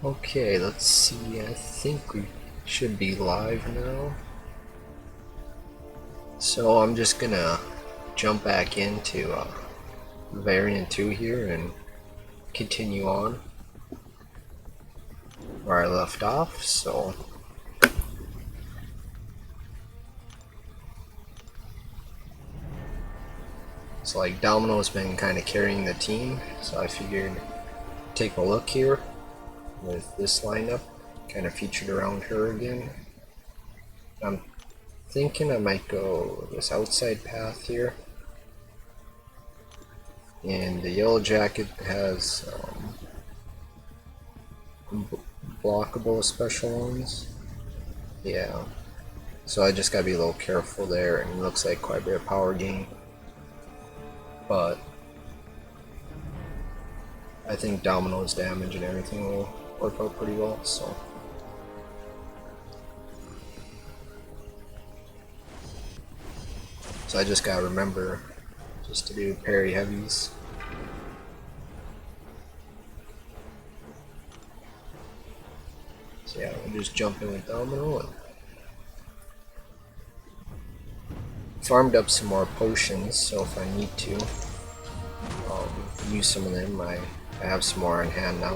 Okay, let's see. I think we should be live now. So I'm just gonna jump back into variant 2 here and continue on where I left off. So like Domino's been kind of carrying the team, so I figured take a look here with this lineup, kind of featured around her again. I'm thinking I might go this outside path here. And the yellow jacket has blockable special ones. Yeah. So I just gotta be a little careful there, and it looks like quite a bit of power gain. But I think Domino's damage and everything will work out pretty well, so. So I just gotta remember just to do parry heavies. So yeah, we'll just jump in with Domino and farmed up some more potions, so if I need to use some of them, I have some more on hand now.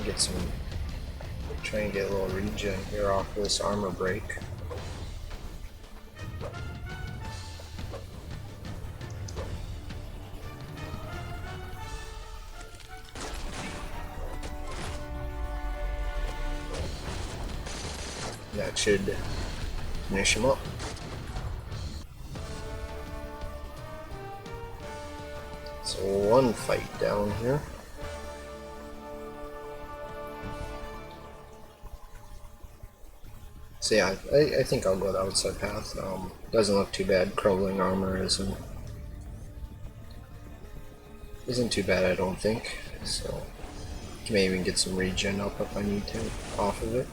Get some, try and get a little regen here off of this armor break. That should finish him up. So one fight down here. So yeah, I think I'll go the outside path. Doesn't look too bad. Crumbling armor isn't too bad, I don't think. So may even get some regen up if I need to off of it.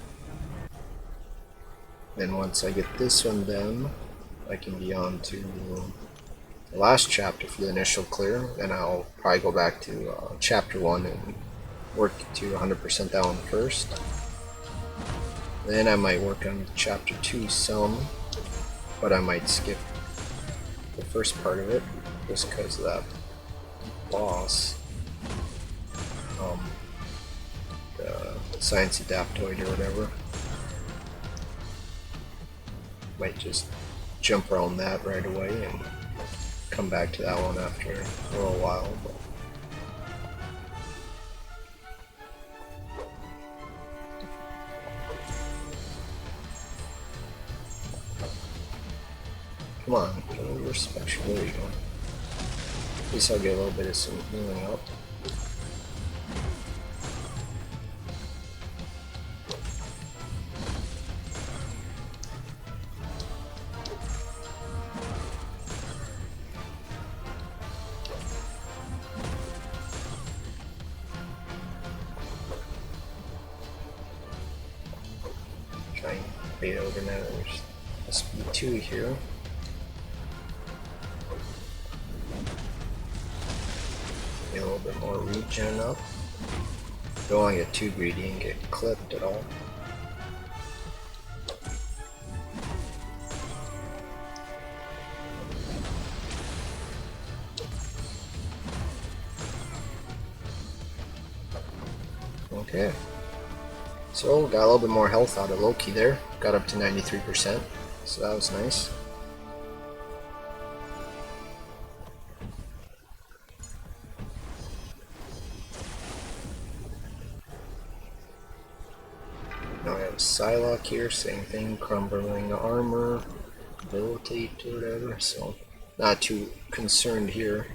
Then once I get this one done, I can be on to the last chapter for the initial clear. Then I'll probably go back to chapter 1 and work to 100% that one first. Then I might work on chapter 2 some, but I might skip the first part of it just because of that boss. The science adaptoid or whatever. Might just jump around that right away and come back to that one after a little while. But come on, you're special. There you go. At least I'll get a little bit of some healing up. Try and bait over now. There's a speed 2 here. Get a little bit more regen up. Don't want to get too greedy and get clipped at all. Okay. So got a little bit more health out of Loki there. Got up to 93%, so that was nice. Now I have Psylocke here, same thing, crumbling armor, debilitate or whatever, so not too concerned here.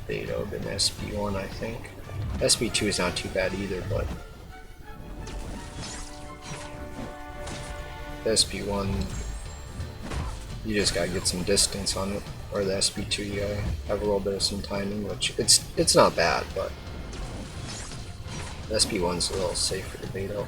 Bait out an SP1, I think. SP2 is not too bad either, but the SP1, you just gotta get some distance on it, or the SP2 you gotta have a little bit of some timing, which it's not bad, but the SP1's a little safer to bait out.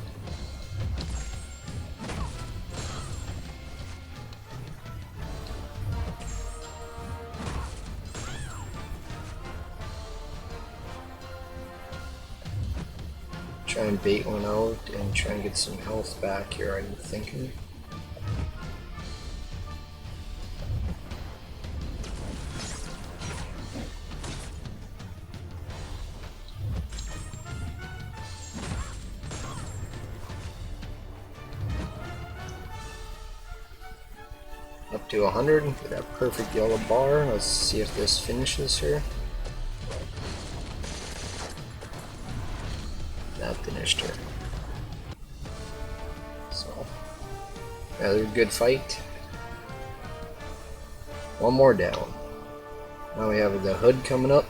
Try and bait one out and try and get some health back here, I'm thinking. Up to 100 with that perfect yellow bar. Let's see if this finishes here. That finished her. So, another good fight. One more down. Now we have the hood coming up.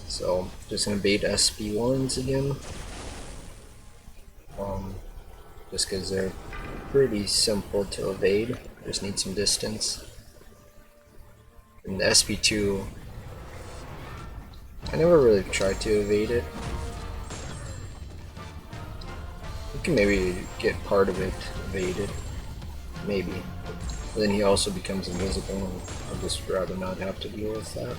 So, just gonna bait SP1s again. Just because they're pretty simple to evade. Just need some distance. And the SP2, I never really tried to evade it. You can maybe get part of it evaded. Maybe. But then he also becomes invisible, and I'd just rather not have to deal with that.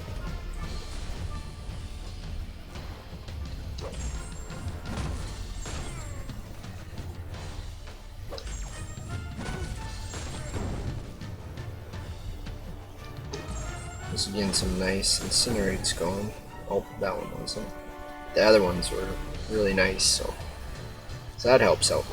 Just getting some nice incinerates going. Oh, that one wasn't. The other ones were really nice, so that helps out.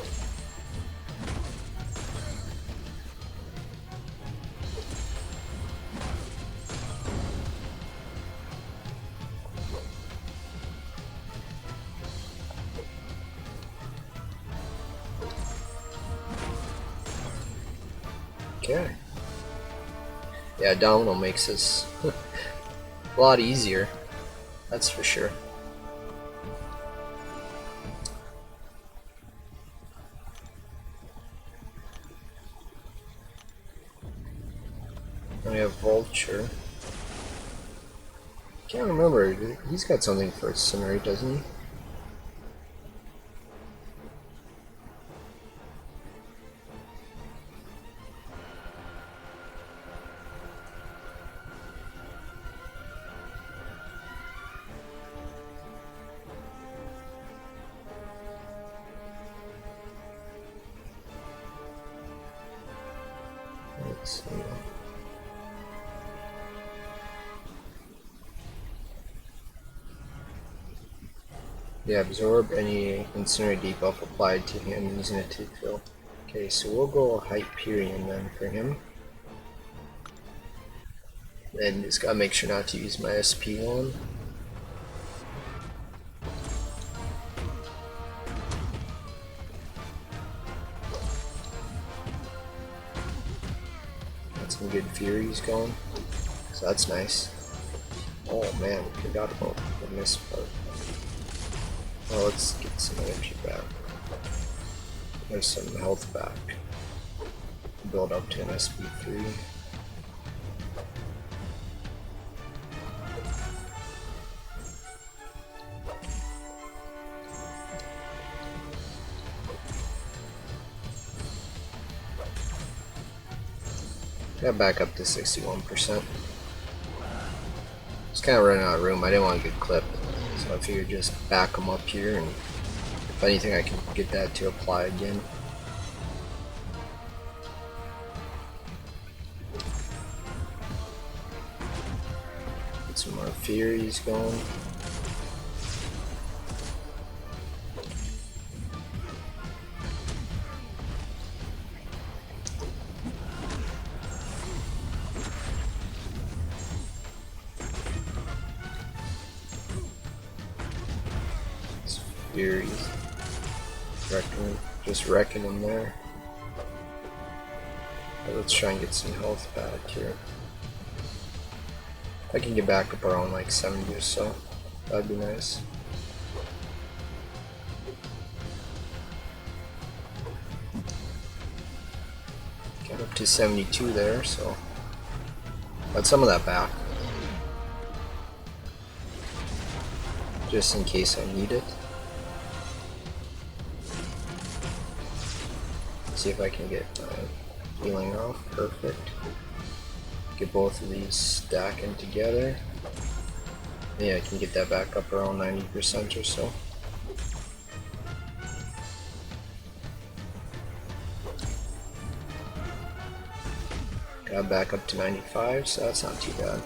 Okay. Yeah, Domino makes this a lot easier, that's for sure. Then we have Vulture. Can't remember, he's got something for Incinerate, doesn't he? Let's see. Yeah, absorb any Incinerate debuff applied to him using a tooth fill. Okay, so we'll go Hyperion then for him. Then just gotta make sure not to use my SP1. Got some good Furies going, so that's nice. Oh man, forgot about the miss part. Well, let's get some energy back. There's some health back. Build up to an SP3. Got back up to 61%. Just kind of running out of room. I didn't want to get clipped, so I figured just back them up here, and if anything, I can get that to apply again. Get some more Furies going. Furies. Just wrecking them there. But let's try and get some health back here. If I can get back up around like 70 or so, that'd be nice. Got up to 72 there, so got some of that back. Just in case I need it. See if I can get my healing off. Perfect. Get both of these stacking together. Yeah, I can get that back up around 90% or so. Got back up to 95, so that's not too bad.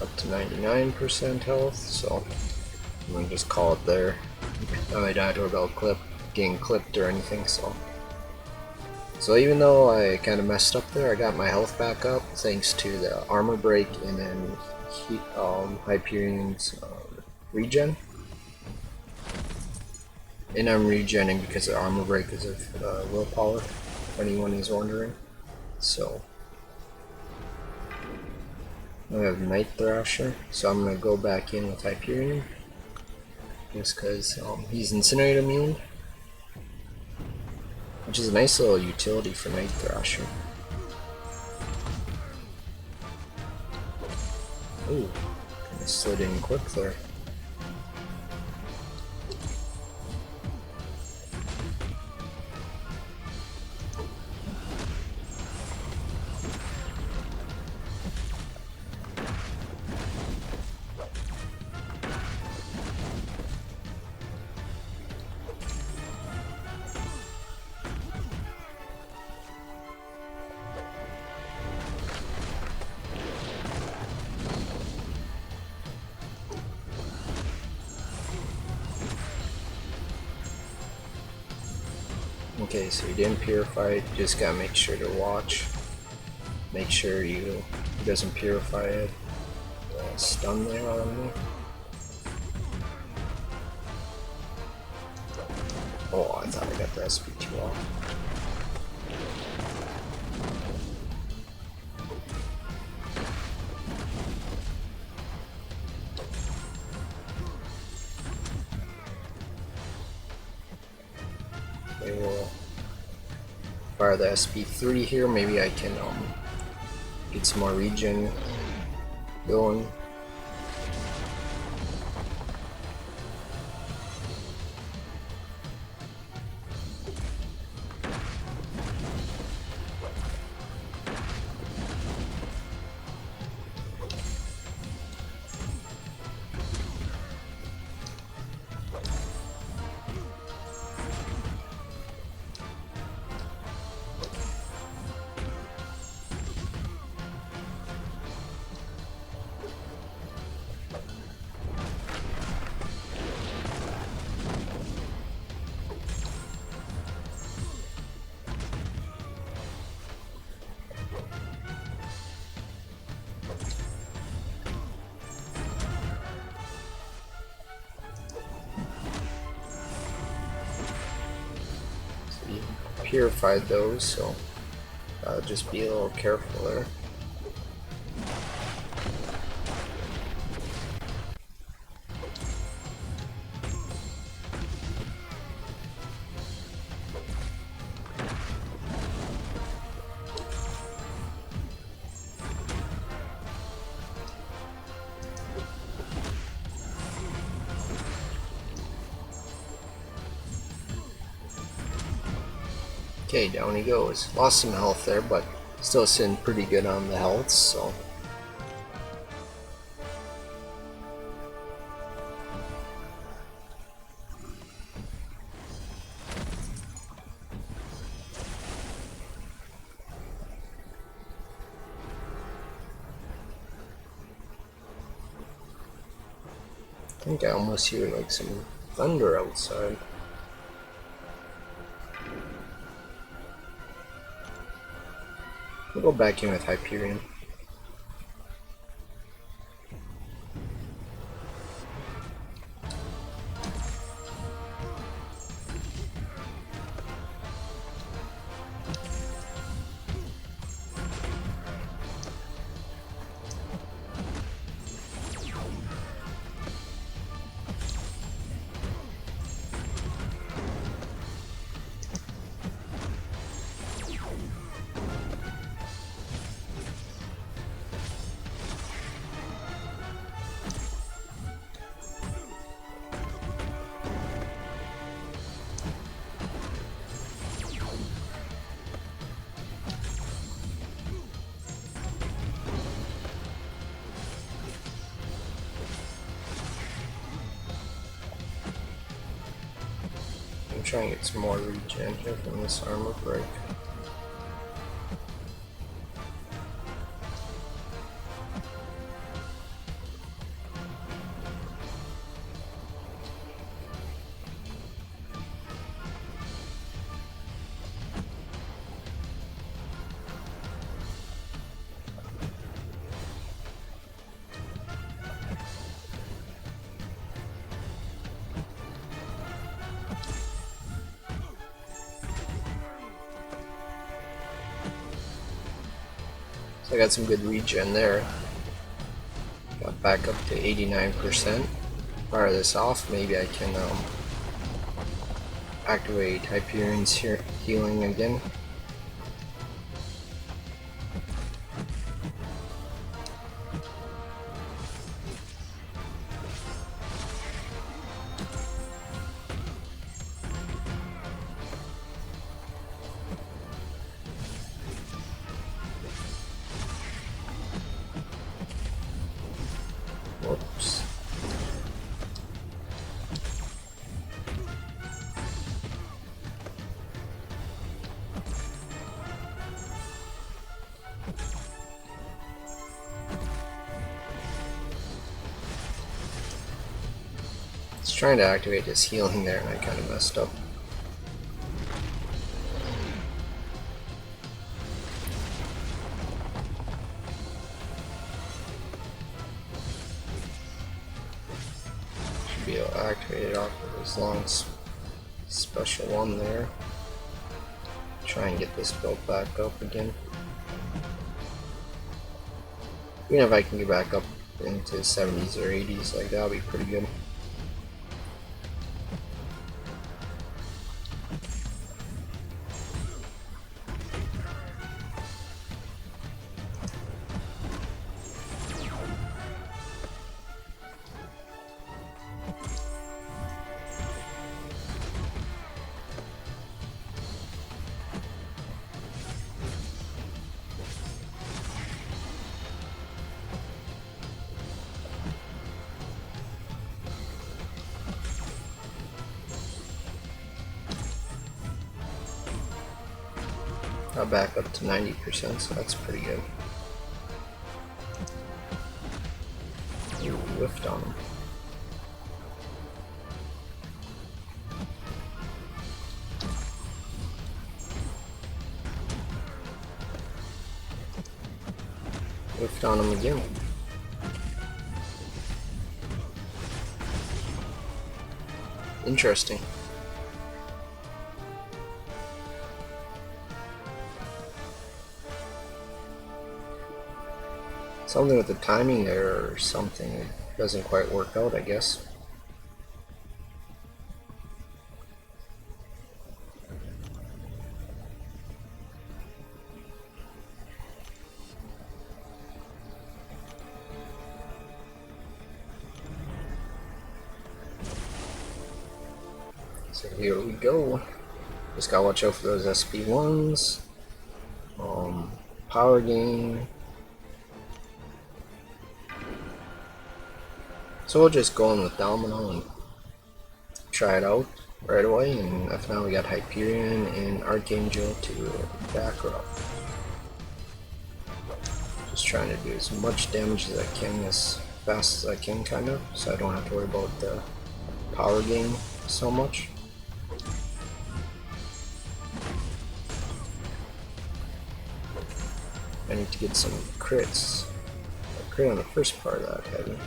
Up to 99% health, so I'm gonna just call it there. I died without getting clipped or anything, so even though I kind of messed up there, I got my health back up thanks to the armor break and then Hyperion's regen. And I'm regenning because the armor break is of willpower, if anyone is wondering. So I have Night Thrasher, so I'm gonna go back in with Hyperion just because he's Incinerate immune, which is a nice little utility for Night Thrasher. Ooh, kinda slid in quick there. Okay, so you didn't purify it, you just gotta make sure to watch. Make sure he doesn't purify it. Stun there on me. Oh, I thought I got the SP2 off. They will fire the SP3 here. Maybe I can get some more regen going. Purified those, so just be a little careful there. Okay, down he goes. Lost some health there, but still sitting pretty good on the health, so. I think I almost hear like some thunder outside. We'll go back in with Hyperion. I'm trying to get some more regen here from this armor break. So I got some good regen there. Got back up to 89%. Fire this off, maybe I can activate Hyperion's healing again. Whoops. I was trying to activate his healing there and I kind of messed up. Should be able to activate it off of his long special one there. Try and get this built back up again. Even if I can get back up into 70s or 80s, like that'll be pretty good. Got back up to 90%, so that's pretty good. Ooh, whiffed on him. Whiffed on him again. Interesting. Something with the timing there or something. It doesn't quite work out, I guess. So here we go. Just gotta watch out for those SP1s. Power gain. So we'll just go in with Domino and try it out right away. And if now we got Hyperion and Archangel to back her up. Just trying to do as much damage as I can as fast as I can, kind of, so I don't have to worry about the power gain so much. I need to get some crits. A crit on the first part of that heavy.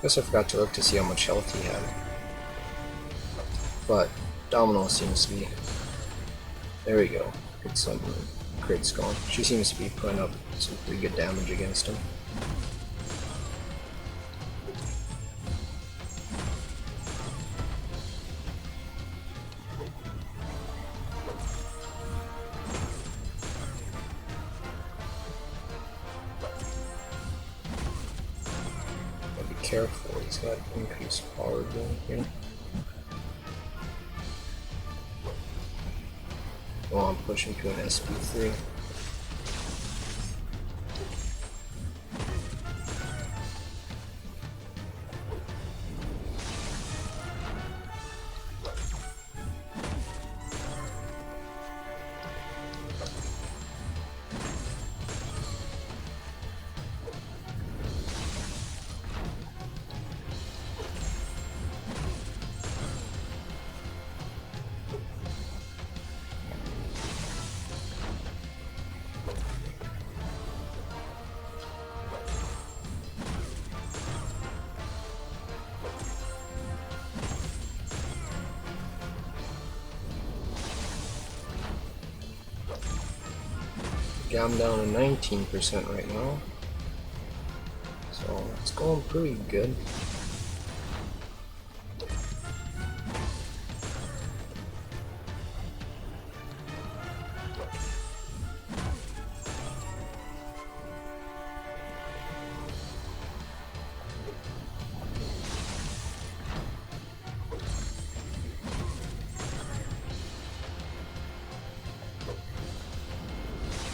Guess I forgot to look to see how much health he had. But Domino seems to be... There we go. Get some crits going. She seems to be putting up some pretty good damage against him. Be careful, he's got increased power gain here. Oh, I'm pushing to an SP3. Yeah, I'm down to 19% right now, so it's going pretty good.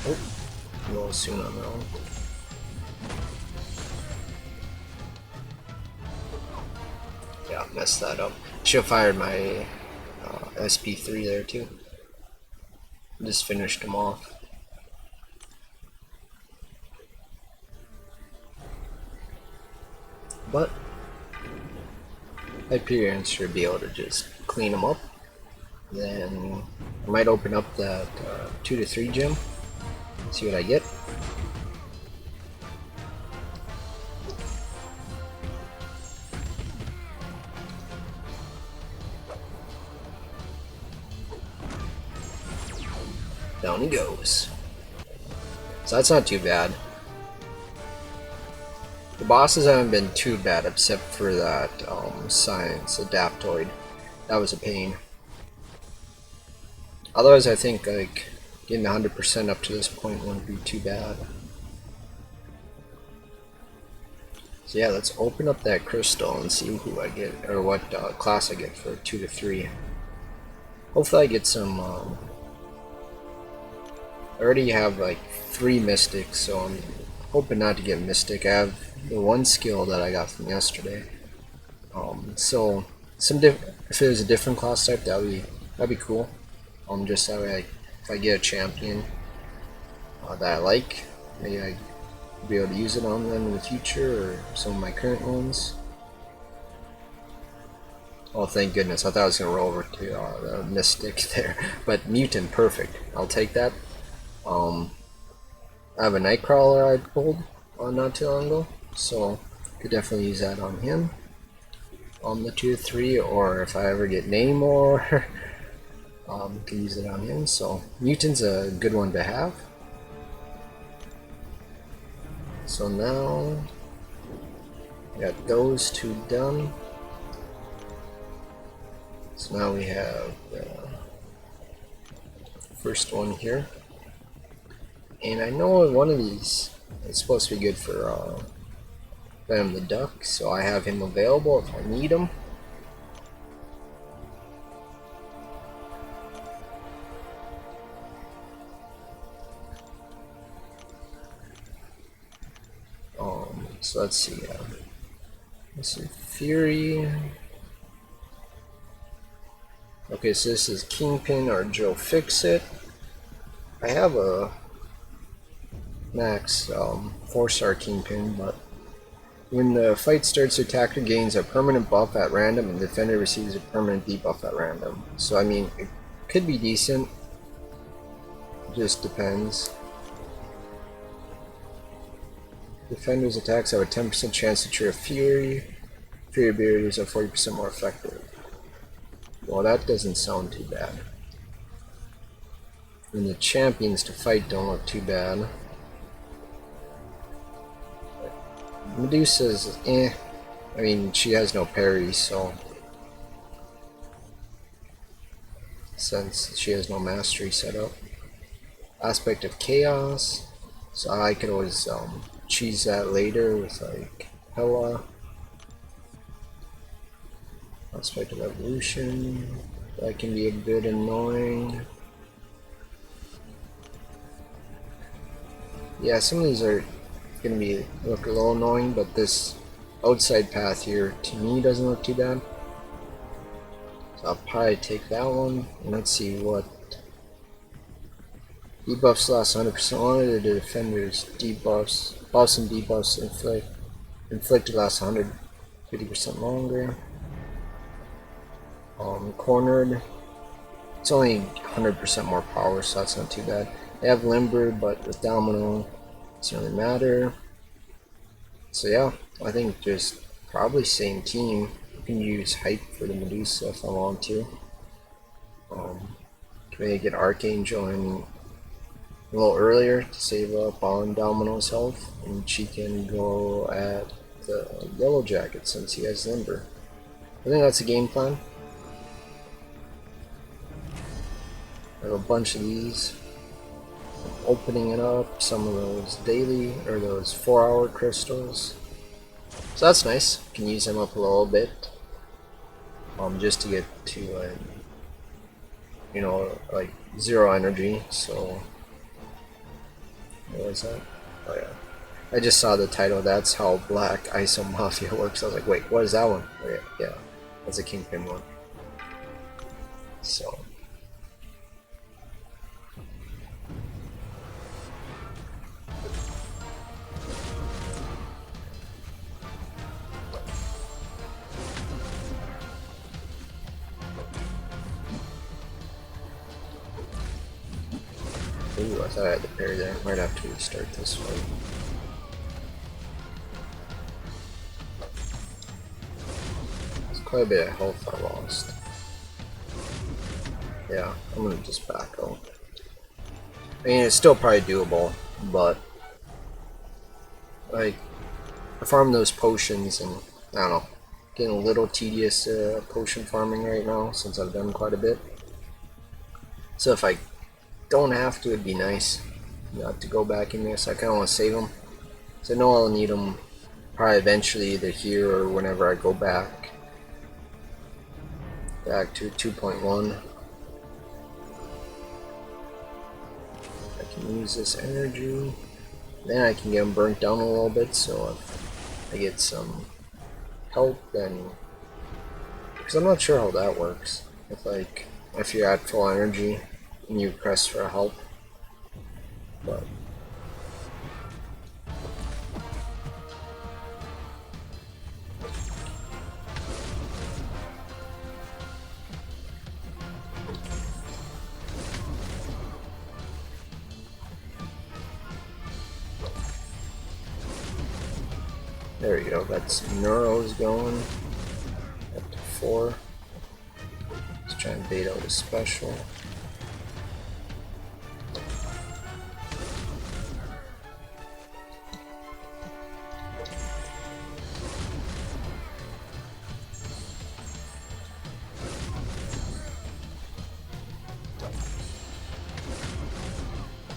Oh, a little soon on that one. Yeah, messed that up. Should have fired my SP3 there too. Just finished him off. But Hyperion should be able to just clean him up. Then I might open up that 2 to 3 gem. See what I get. Down he goes. So that's not too bad. The bosses haven't been too bad except for that Science Adaptoid. That was a pain. Otherwise I think like getting 100% up to this point wouldn't be too bad. So yeah, let's open up that crystal and see who I get, or what class I get for 2 to 3. Hopefully I get some... I already have like 3 mystics, so I'm hoping not to get mystic. I have the 1 skill that I got from yesterday. So if it was a different class type, that'd be cool. Just that way, if I get a champion that I like, maybe I'd be able to use it on them in the future, or some of my current ones. Oh, thank goodness! I thought I was gonna roll over to the mystic there, but mutant, perfect. I'll take that. I have a Nightcrawler I pulled not too long ago, so could definitely use that on him. On the 2 to 3, or if I ever get Namor, can use it on him. So mutant's a good one to have. So now we got those 2 done. So now we have the first one here. And I know one of these is supposed to be good for Venom the Duck, so I have him available if I need him. So let's see. Let's see, Fury. Okay, so this is Kingpin or Joe Fixit. I have a max 4-star Kingpin, but when the fight starts, the attacker gains a permanent buff at random and the defender receives a permanent debuff at random. So I mean, it could be decent. Just depends. Defender's attacks have a 10% chance to trigger Fury. Fury abilities are 40% more effective. Well, that doesn't sound too bad. And the champions to fight don't look too bad. Medusa's eh. I mean, she has no parry, so since she has no mastery set up. Aspect of Chaos, so I could always cheese that later with like Hella. Aspect of Evolution, that can be a bit annoying. Yeah, some of these are gonna look a little annoying, but this outside path here to me doesn't look too bad. So I'll probably take that one, and let's see what debuffs last 100% longer. The defender's buffs and debuffs inflicted last 150% longer. Cornered, it's only 100% more power, so that's not too bad. They have Limber, but with Domino, it doesn't really matter. So yeah, I think just probably same team. You can use Hype for the Medusa if I want to. Can maybe get Archangel in a little earlier to save up on Domino's health, and she can go at the Yellow Jacket since he has Limber. I think that's a game plan. I have a bunch of these. I'm opening it up, some of those daily or those 4-hour crystals. So that's nice. Can use them up a little bit. Just to get to you know, like 0 energy. So what was that? Oh yeah. I just saw the title. That's how Black ISO Mafia works. I was like, wait, what is that one? Oh, yeah, that's a Kingpin one. So. Ooh, I thought I had the parry there. Might have to restart this fight. There's quite a bit of health I lost. Yeah, I'm gonna just back out. I mean, it's still probably doable, but like, I farm those potions and I don't know, getting a little tedious potion farming right now since I've done quite a bit. So if I don't have to, it'd be nice not to go back in there. So I kind of want to save them. So I know I'll need them probably eventually, either here or whenever I go back to 2.1. I can use this energy. Then I can get them burnt down a little bit. So if I get some help, then because I'm not sure how that works. If you're at full energy and you press for help, but there we go. That's Neuro's going up to 4. Let's try and bait out a special.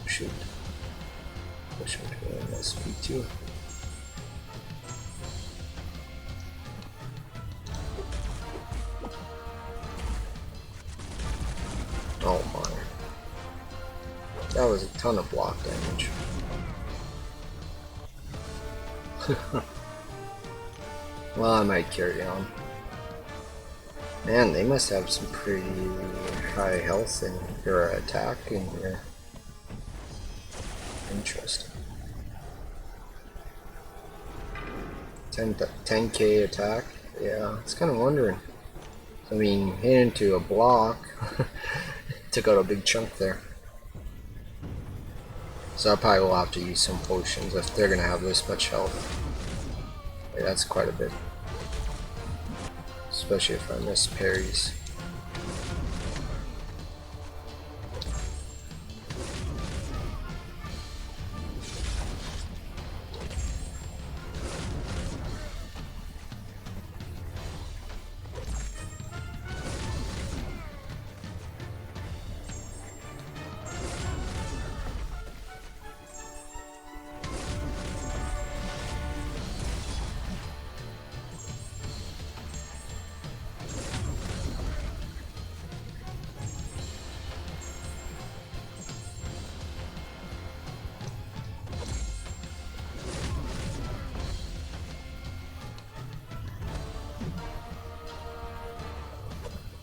Shoot. Push him to an SP2. That was a ton of block damage. Well, I might carry on. Man, they must have some pretty high health in their attack in here. Interesting. 10k attack? Yeah, I was kind of wondering. I mean, hit into a block. Took out a big chunk there. So I probably will have to use some potions if they're gonna have this much health. Yeah, that's quite a bit. Especially if I miss parries.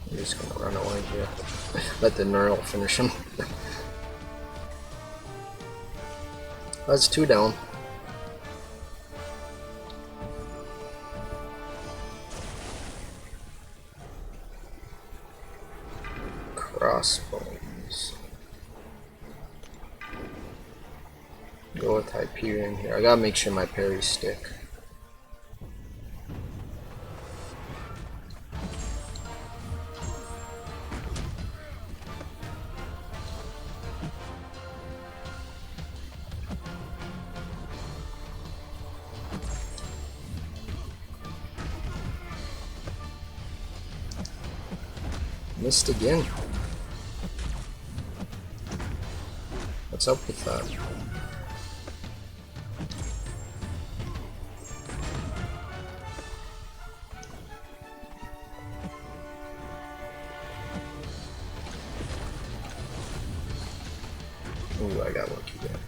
I'm just gonna run away here. Let the neural finish him. That's 2 down. Crossbones. Go with Hyperion here. I gotta make sure my parries stick. Missed again. What's up with that? Ooh, I got lucky there.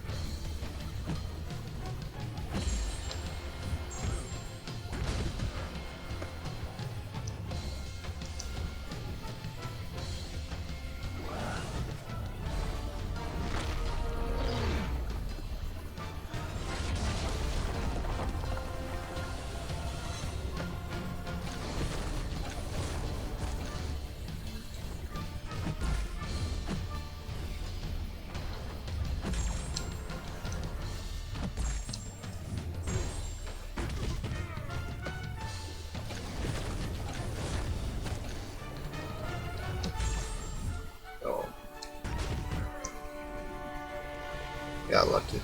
Got lucky.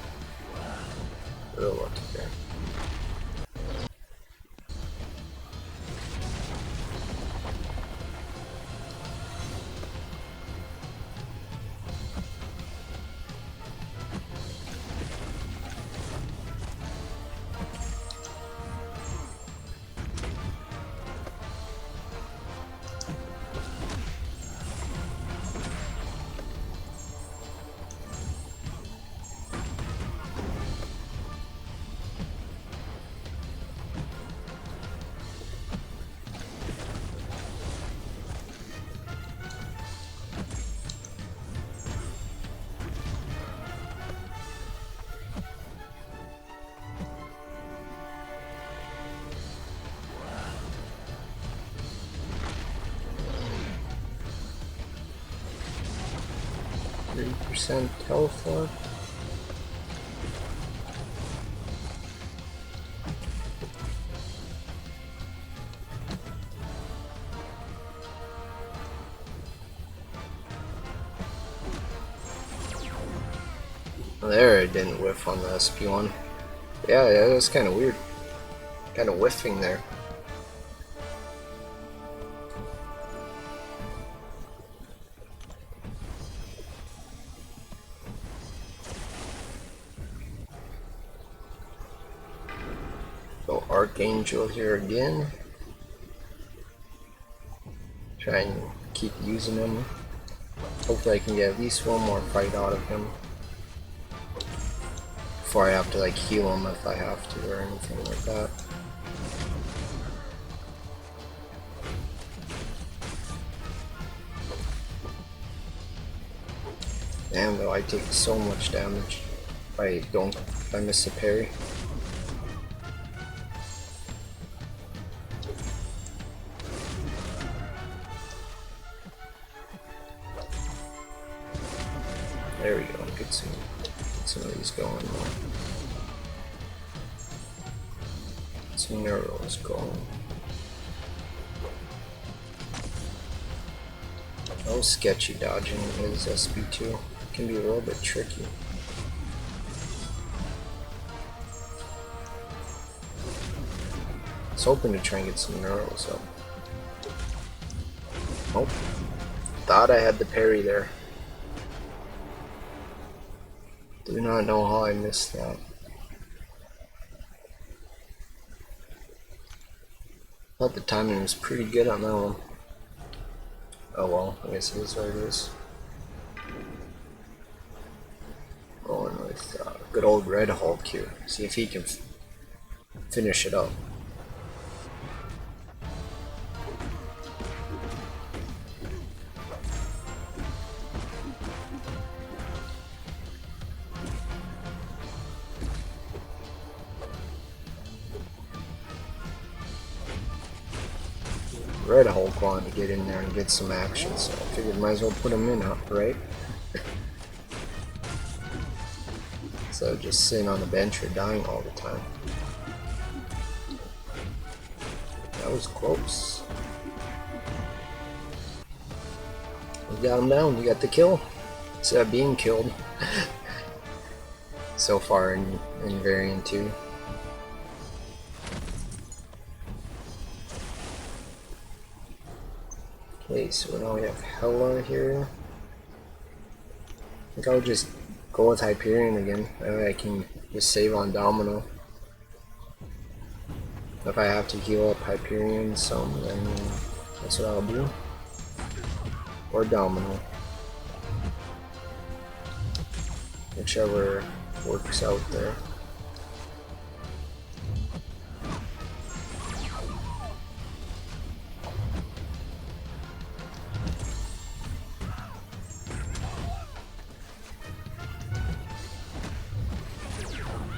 Real lucky there. %, health left. There, it didn't whiff on the SP1. Yeah, that's kind of weird. Kind of whiffing there. So Archangel here again. Try and keep using him. Hopefully I can get at least one more fight out of him. before I have to like heal him if I have to or anything like that. Damn though, I take so much damage if I miss a parry. There we go, get some of these going now. Some arrows going. Oh, sketchy dodging his SP2 can be a little bit tricky. I was hoping to try and get some arrows up. Nope. Thought I had the parry there. Do not know how I missed that. Thought the timing was pretty good on that one. Oh well, I guess it is what it is. Going with good old Red Hulk here. See if he can finish it up. Red Hulk wanted to get in there and get some action, so I figured might as well put him in, right? So just sitting on the bench or dying all the time. That was close. You got him down, you got the kill. Instead of being killed. So far in Variant 2. Okay, so now we have Hela here. I think I'll just go with Hyperion again. That way I can just save on Domino. If I have to heal up Hyperion some, then that's what I'll do. Or Domino. Whichever works out there.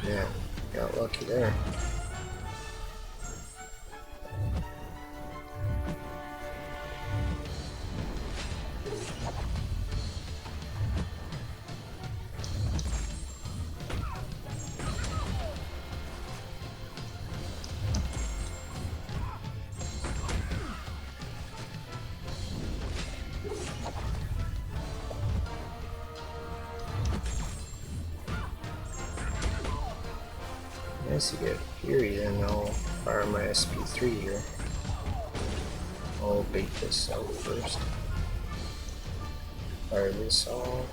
Yeah, got lucky there. Nice to get Fury, then I'll fire my SP3 here. I'll bait this out first. Fire this off.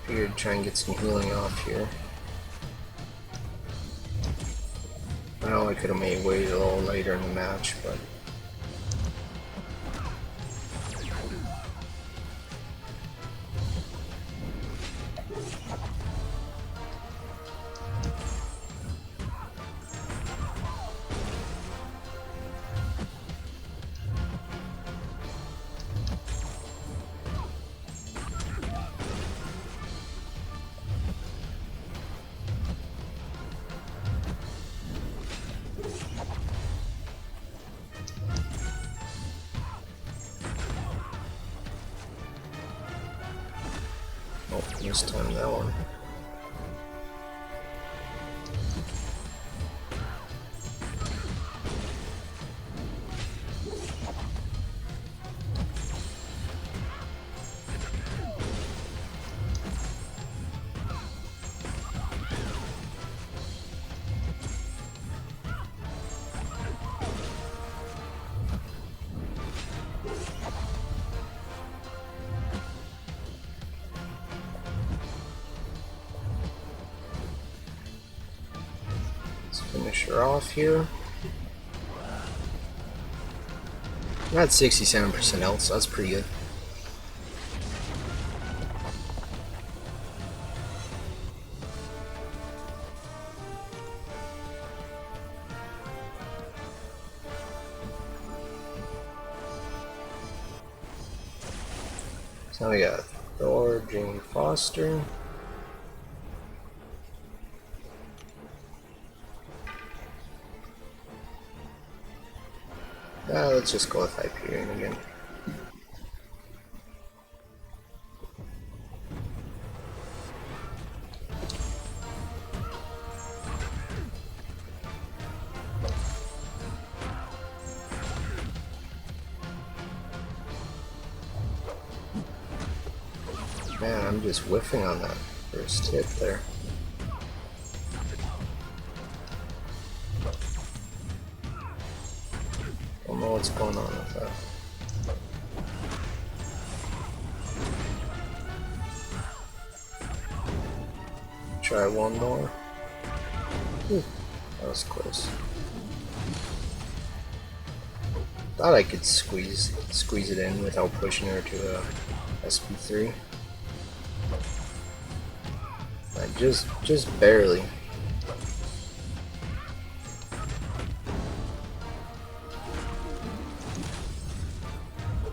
Figured try and get some healing off here. I know I could have made wait a little later in the match, but this time that one. finish her off here. I'm at 67% health, so that's pretty good. So now we got Thor, Jane Foster. Let's just go with Hyperion again. Man, I'm just whiffing on that first hit there. Don't know what's going on with that. Try one more. Ooh, that was close. Thought I could squeeze it in without pushing her to a SP3. Just barely.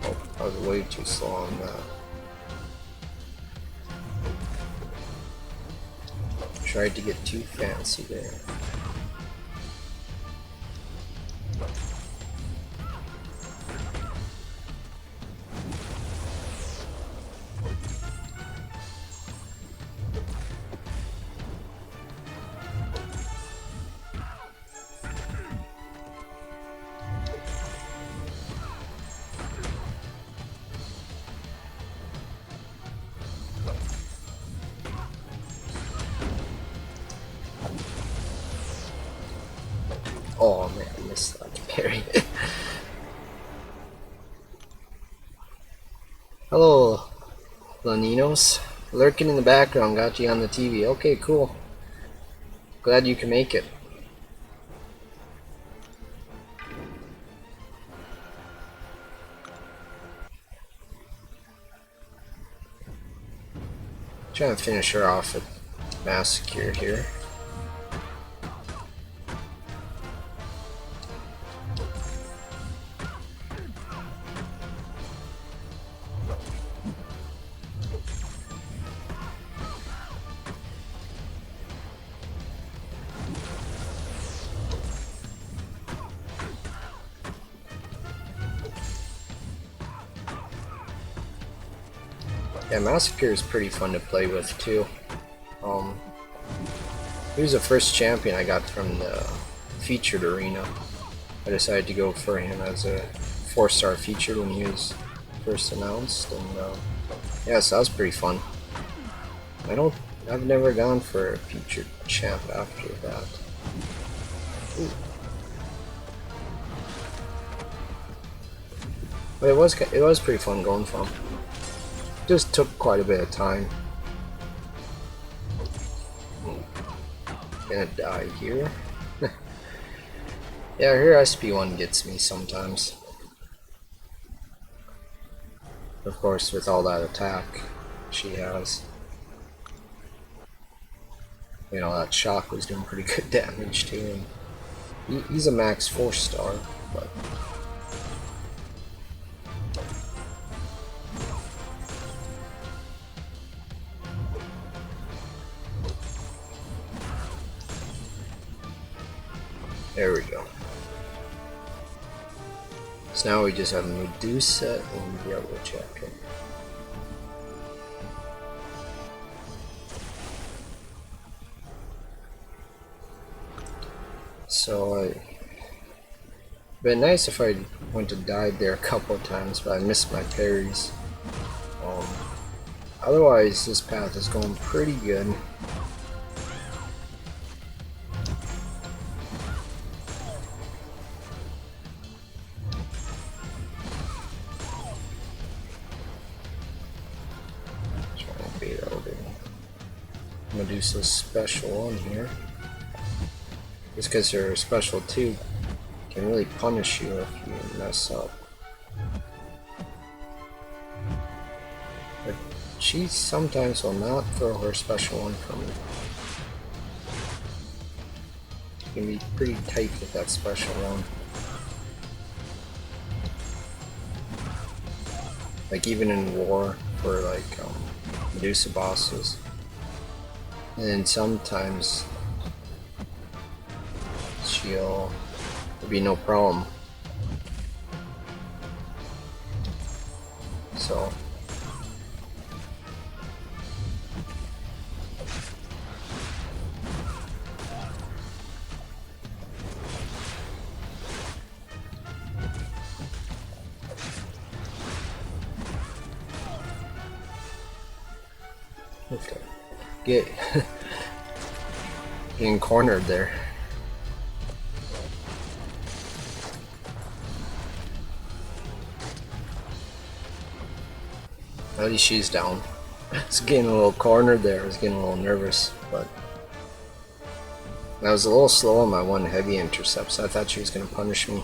Oh, I was way too slow on that. Tried to get too fancy there. Oh man, I missed that parry. Hello, Laninos. Lurking in the background, got you on the TV. Okay, cool. Glad you can make it. Trying to finish her off with Massacre here. Yeah, Massacre is pretty fun to play with too. He was the first champion I got from the featured arena. I decided to go for him as a 4-star featured when he was first announced, and yeah, so that was pretty fun. I've never gone for a featured champ after that. Ooh. But it was pretty fun going from. Just took quite a bit of time. Gonna die here. Yeah, her SP1 gets me sometimes. Of course, with all that attack she has. You know, that shock was doing pretty good damage to him. He's a max 4-star, but... There we go. So now we just have Medusa and Yellow Jacket. So it'd been nice if I went to dive there a couple of times, but I missed my parries. Otherwise, this path is going pretty good. Medusa's special on here. Just because her special 2 can really punish you if you mess up. But she sometimes will not throw her special 1 for me. She can be pretty tight with that special 1. Like even in war for like Medusa bosses. And then sometimes there'll be no problem. So okay. Getting cornered there. At least she's down. It's getting a little cornered there. I was getting a little nervous, but I was a little slow on my 1 heavy intercept, so I thought she was going to punish me.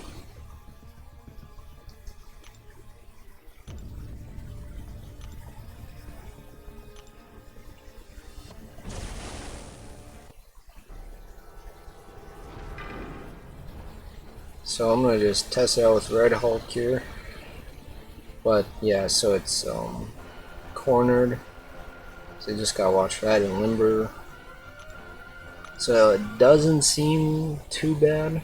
So I'm going to just test it out with Red Hulk here. But yeah, so it's cornered. So you just gotta watch that and limber. So it doesn't seem too bad.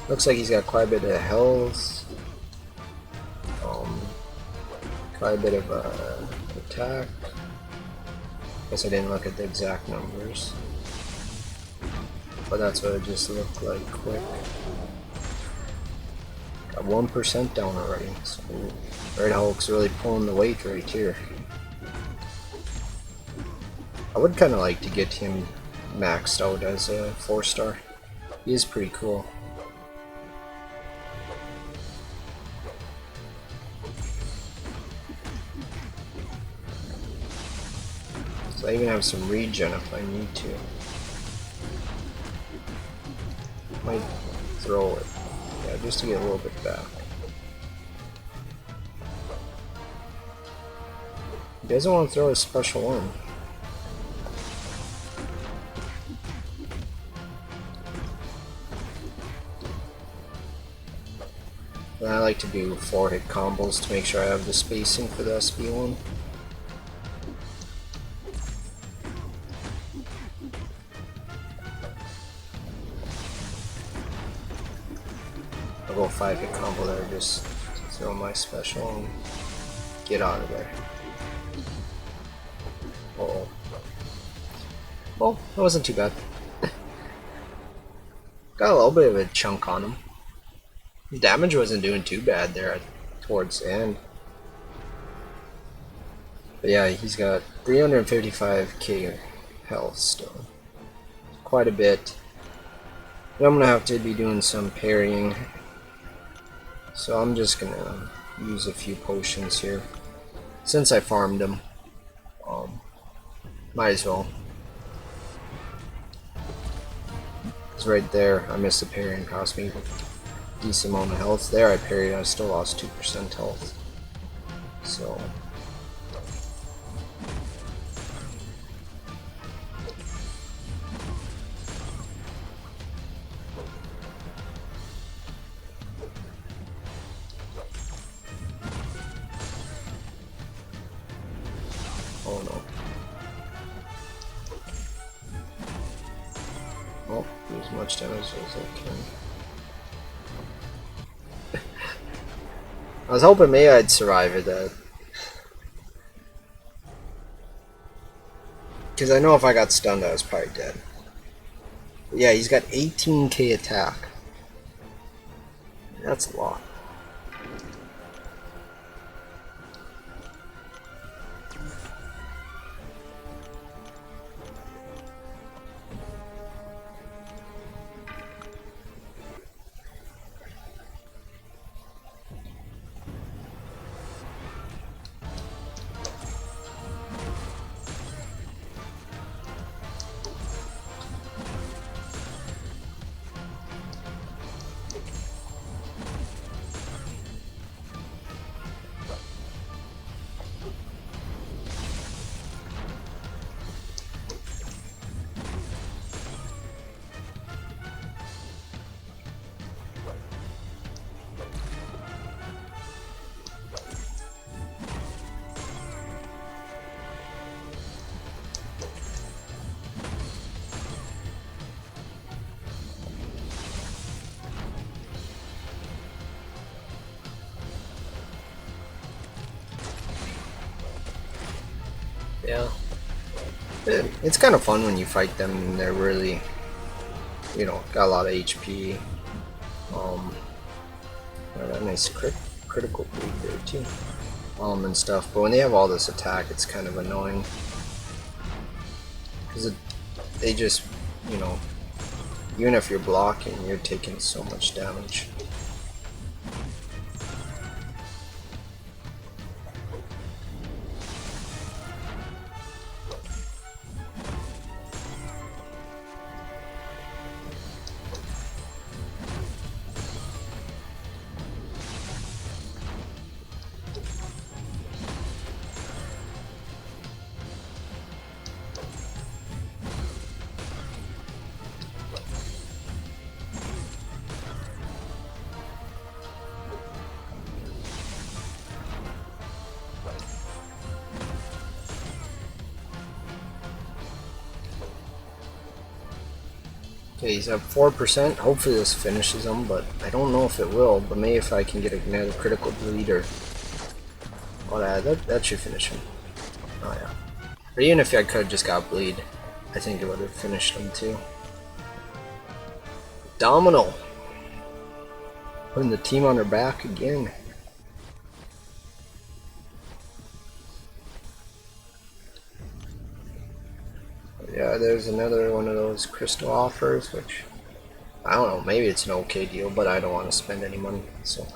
Looks like he's got quite a bit of health. Quite a bit of attack. Guess I didn't look at the exact numbers. But that's what it just looked like quick. Got 1% down already. So Red Hulk's really pulling the weight right here. I would kind of like to get him maxed out as a 4-star. He is pretty cool. So I even have some regen if I need to. Might throw it. Yeah, just to get a little bit back. He doesn't want to throw his special 1. And I like to do 4-hit combos to make sure I have the spacing for the SB1. I'll go 5-hit combo there, just throw my special and get out of there. Uh-oh. Well, that wasn't too bad. Got a little bit of a chunk on him. His damage wasn't doing too bad there towards the end. But yeah, he's got 355k health still. Quite a bit. But I'm gonna have to be doing some parrying. So I'm just gonna use a few potions here. Since I farmed them, might as well. It's right there. I missed the parry and cost me a decent amount of health. There I parried, I still lost 2% health. So oh no. Oh, do as much damage as I can. I was hoping maybe I'd survive it, because I know if I got stunned I was probably dead. But yeah, he's got 18k attack. That's a lot. Yeah. It's kind of fun when you fight them and they're really, you know, got a lot of HP. Got a nice critical bleed there too. And stuff. But when they have all this attack, it's kind of annoying. Because they just, you know, even if you're blocking, you're taking so much damage. Okay, he's at 4%. Hopefully this finishes him, but I don't know if it will. But maybe if I can get another critical bleed or... Oh, that should finish him. Oh, yeah. Or even if I could have just got bleed, I think it would have finished him too. Domino! Putting the team on their back again. Yeah, there's another one of those crystal offers, which... I don't know, maybe it's an okay deal, but I don't want to spend any money, so...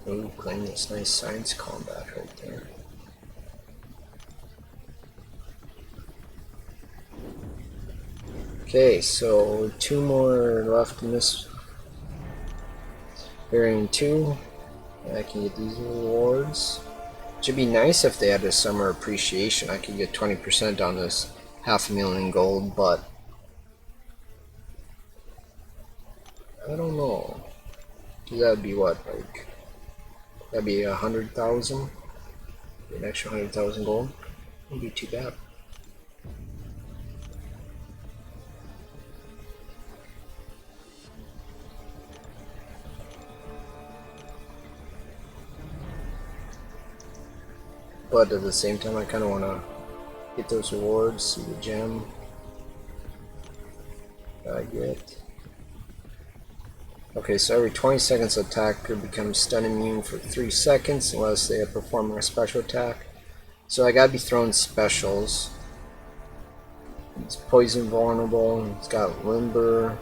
Ooh, claim this nice science combat right there. Okay, so 2 more left in this variant 2. I can get these rewards. Should be nice if they had a summer appreciation. I could get 20% on this 500,000 gold, but I don't know. That'd be what, like, that'd be 100,000? An extra 100,000 gold? Wouldn't be too bad. But at the same time, I kind of want to get those rewards, see the gem that I get. Okay, so every 20 seconds, attacker becomes stun immune for 3 seconds unless they are performing a special attack. So I gotta be throwing specials. It's poison vulnerable, it's got limber.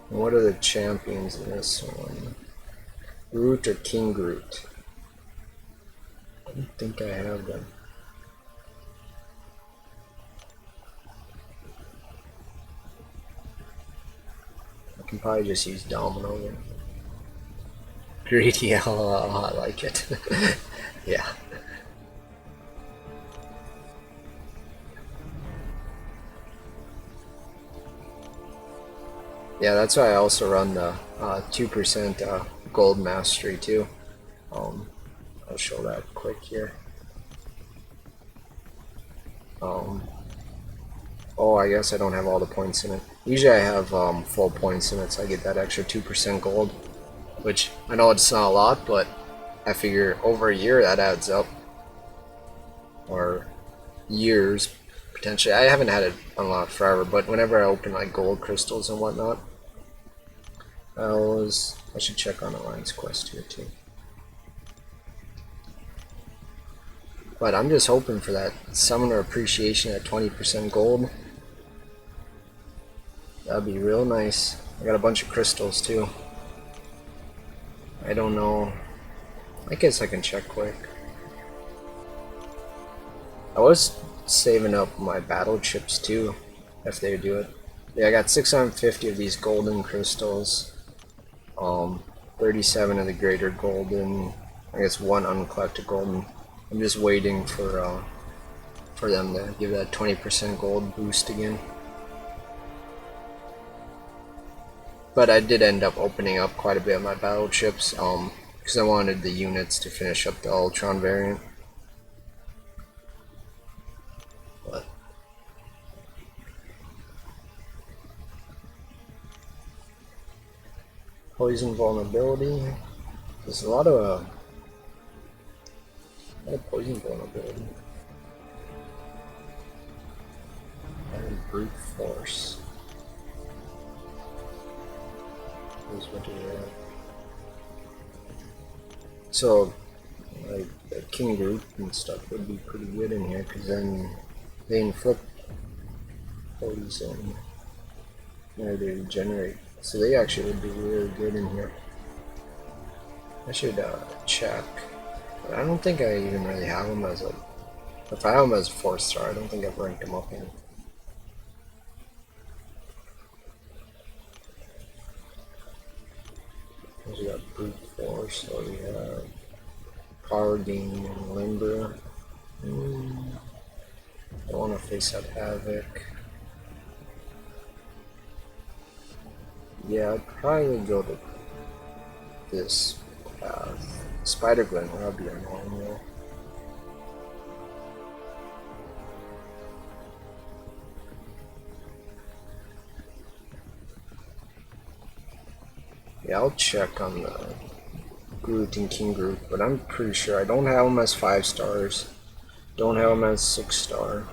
And what are the champions in this one? Groot or King Groot? I don't think I have them. I can probably just use Domino then. Greedy, I like it. Yeah. Yeah, that's why I also run the 2% gold mastery too. I'll show that quick here. Oh, I guess I don't have all the points in it. Usually I have full points in it, so I get that extra 2% gold. Which, I know it's not a lot, but I figure over a year that adds up. Or years, potentially. I haven't had it unlocked forever, but whenever I open like gold crystals and whatnot, I should check on Alliance Quest here too. But I'm just hoping for that summoner appreciation at 20% gold. That'd be real nice. I got a bunch of crystals too. I don't know. I guess I can check quick. I was saving up my battle chips too, if they do it. Yeah, I got 650 of these golden crystals. 37 of the greater golden. I guess 1 uncollected golden. I'm just waiting for them to give that 20% gold boost again. But I did end up opening up quite a bit of my battle chips, because I wanted the units to finish up the Ultron variant. But Poison vulnerability. There's a lot of poison vulnerability. And brute force. Here's what do we have. So, like the king group and stuff would be pretty good in here, because then they inflict poison or they regenerate. So they actually would be really good in here. I should check. But I don't think I even really have them as like. If I have them as a 4-star, I don't think I've ranked them up in. We got brute force, so we have power gain and limber. I don't want to face that havoc. Yeah, I'd probably go to this path. Spider Glen, that'll be annoying though. Yeah, I'll check on the Groot and King Groot, but I'm pretty sure I don't have them as 5 stars. Don't have them as 6-star.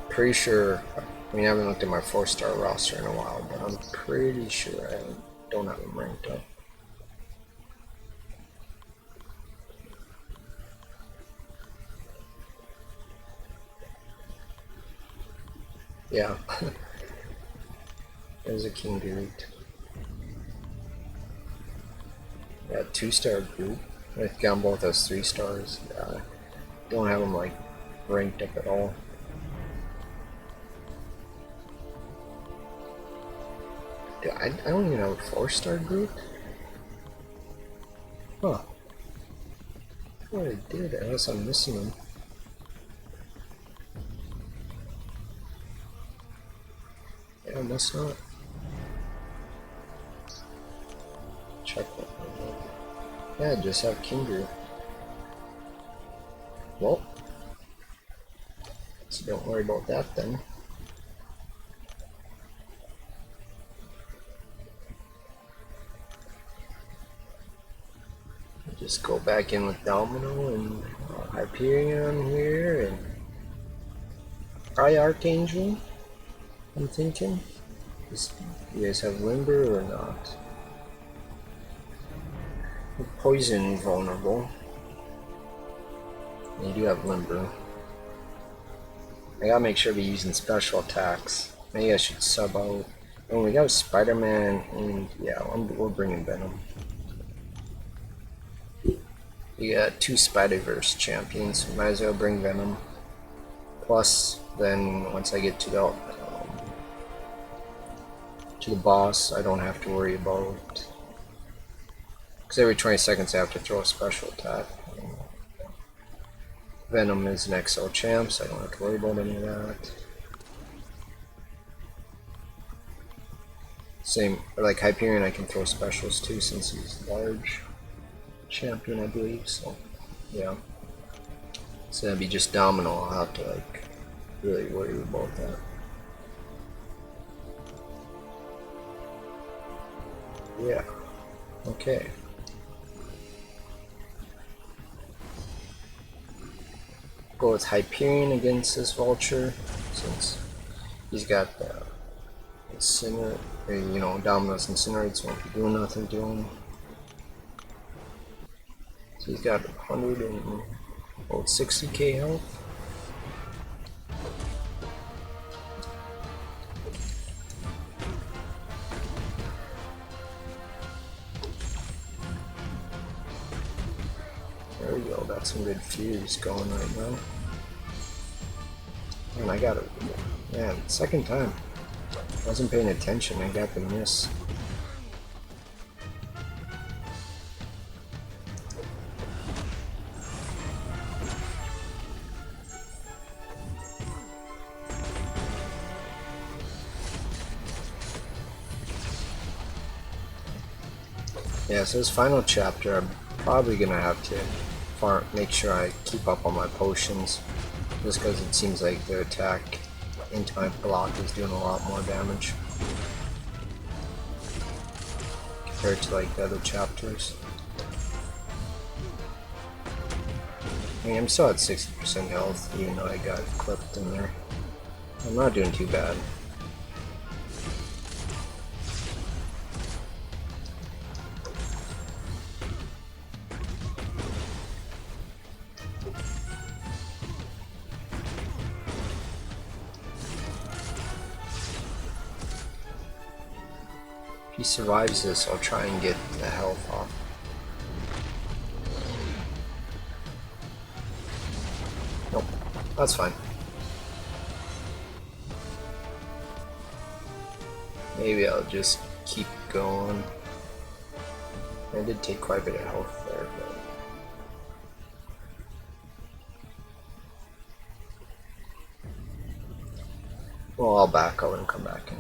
Pretty sure. I mean, I haven't looked at my 4-star roster in a while, but I'm pretty sure I don't have them ranked up. Yeah. There's a King Groot. Yeah, 2-star Groot. I think I'm both as 3 stars. Yeah, don't have them like ranked up at all. Dude, I don't even have a 4-star Groot. Huh. I thought I did, unless I'm missing them. Yeah, I must not. Check that one. Yeah, just have King Groot. Well, so don't worry about that then. Just go back in with Domino and Hyperion here, and probably Archangel, I'm thinking. You guys have Limber or not? Poison vulnerable. You do have Limber. I gotta make sure we're using special attacks. Maybe I should sub out. Oh, we got Spider-Man, and yeah, we're bringing Venom. We got 2 Spider-Verse champions, so might as well bring Venom. Plus, then once I get to the boss, I don't have to worry about. Because every 20 seconds I have to throw a special attack. Venom is an XL champ, so I don't have to worry about any of that. Same, like Hyperion, I can throw specials too since he's large champion, I believe. So, yeah. So that'd be just Domino. I'll have to like really worry about that. Yeah. Okay. Go with Hyperion against this Vulture, since he's got the Incinerate, you know, Domino's Incinerates won't be doing nothing to him. So he's got 160k health. There we go, got some good fuse going right now. And I got it. Man, second time. I wasn't paying attention, I got the miss. Yeah, so this final chapter, I'm probably gonna have to make sure I keep up on my potions, just because it seems like their attack into my block is doing a lot more damage. compared to like the other chapters. I mean, I'm still at 60% health, even though I got clipped in there. I'm not doing too bad. If he survives this, I'll try and get the health off. Nope, that's fine. Maybe I'll just keep going. I did take quite a bit of health there, but... Well, I'll back out and come back in.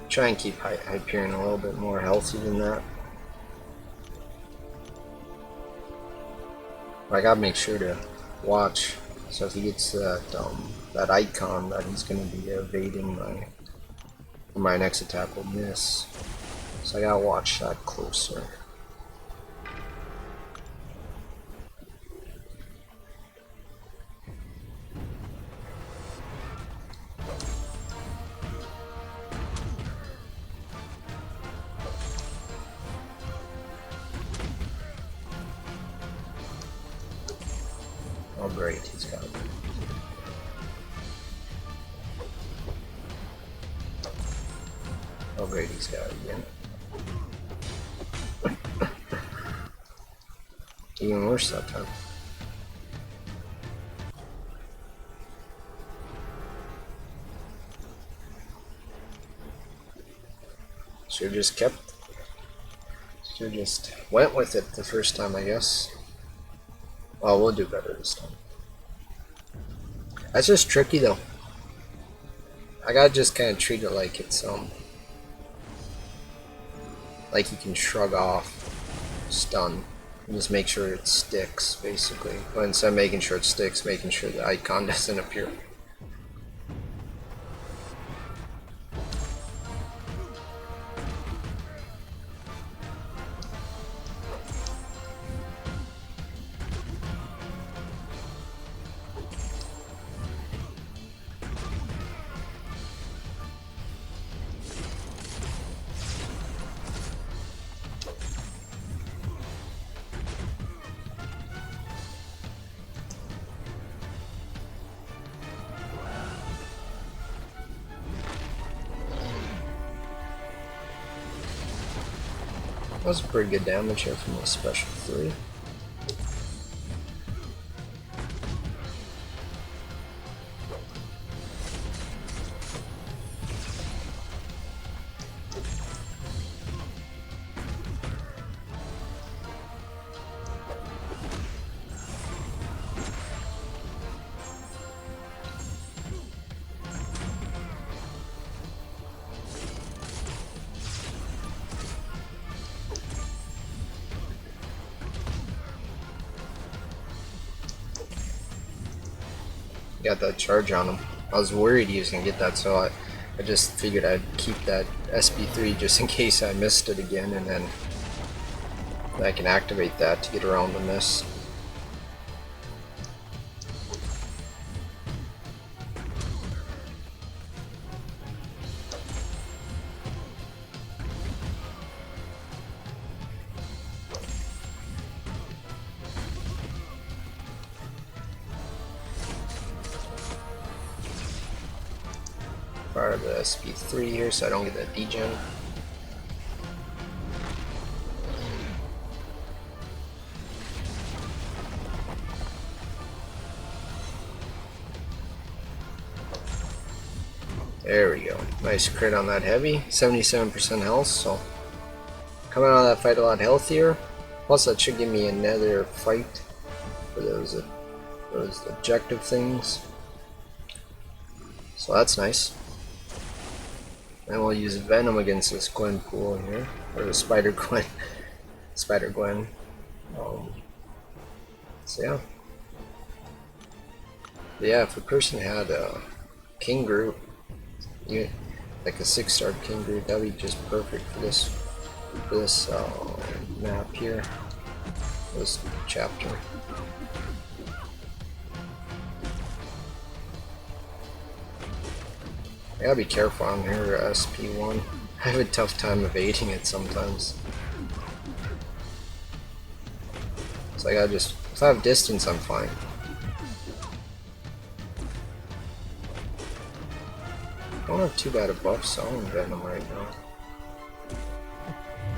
Try and keep Hyperion a little bit more healthy than that. But I gotta make sure to watch, so if he gets that icon, that he's gonna be evading my next attack will miss. So I gotta watch that closer. Oh great, he's got it. Oh great, he's got it again. Even worse that time. Should've just went with it the first time, I guess. Well, we'll do better this time. That's just tricky though. I gotta just kind of treat it like it's like you can shrug off stun and just make sure it sticks, basically. But instead of making sure it sticks, making sure the icon doesn't appear. That was pretty good damage here from the special 3. Got that charge on him. I was worried he was gonna get that, so I just figured I'd keep that SP3 just in case I missed it again, and then I can activate that to get around the miss. Part of the SP3 here so I don't get that degen. There we go. Nice crit on that heavy. 77% health, so coming out of that fight a lot healthier. Plus that should give me another fight for those objective things. So that's nice. And we'll use Venom against this Gwen pool here, or the Spider Gwen. Spider Gwen. So yeah. But yeah, if a person had a King Groot, like a 6-star King Group. That'd be just perfect for this map here, this chapter. I gotta be careful on her SP1. I have a tough time evading it sometimes. So I gotta just, if I have distance, I'm fine. I don't have too bad a buff, so I'm Venom right now.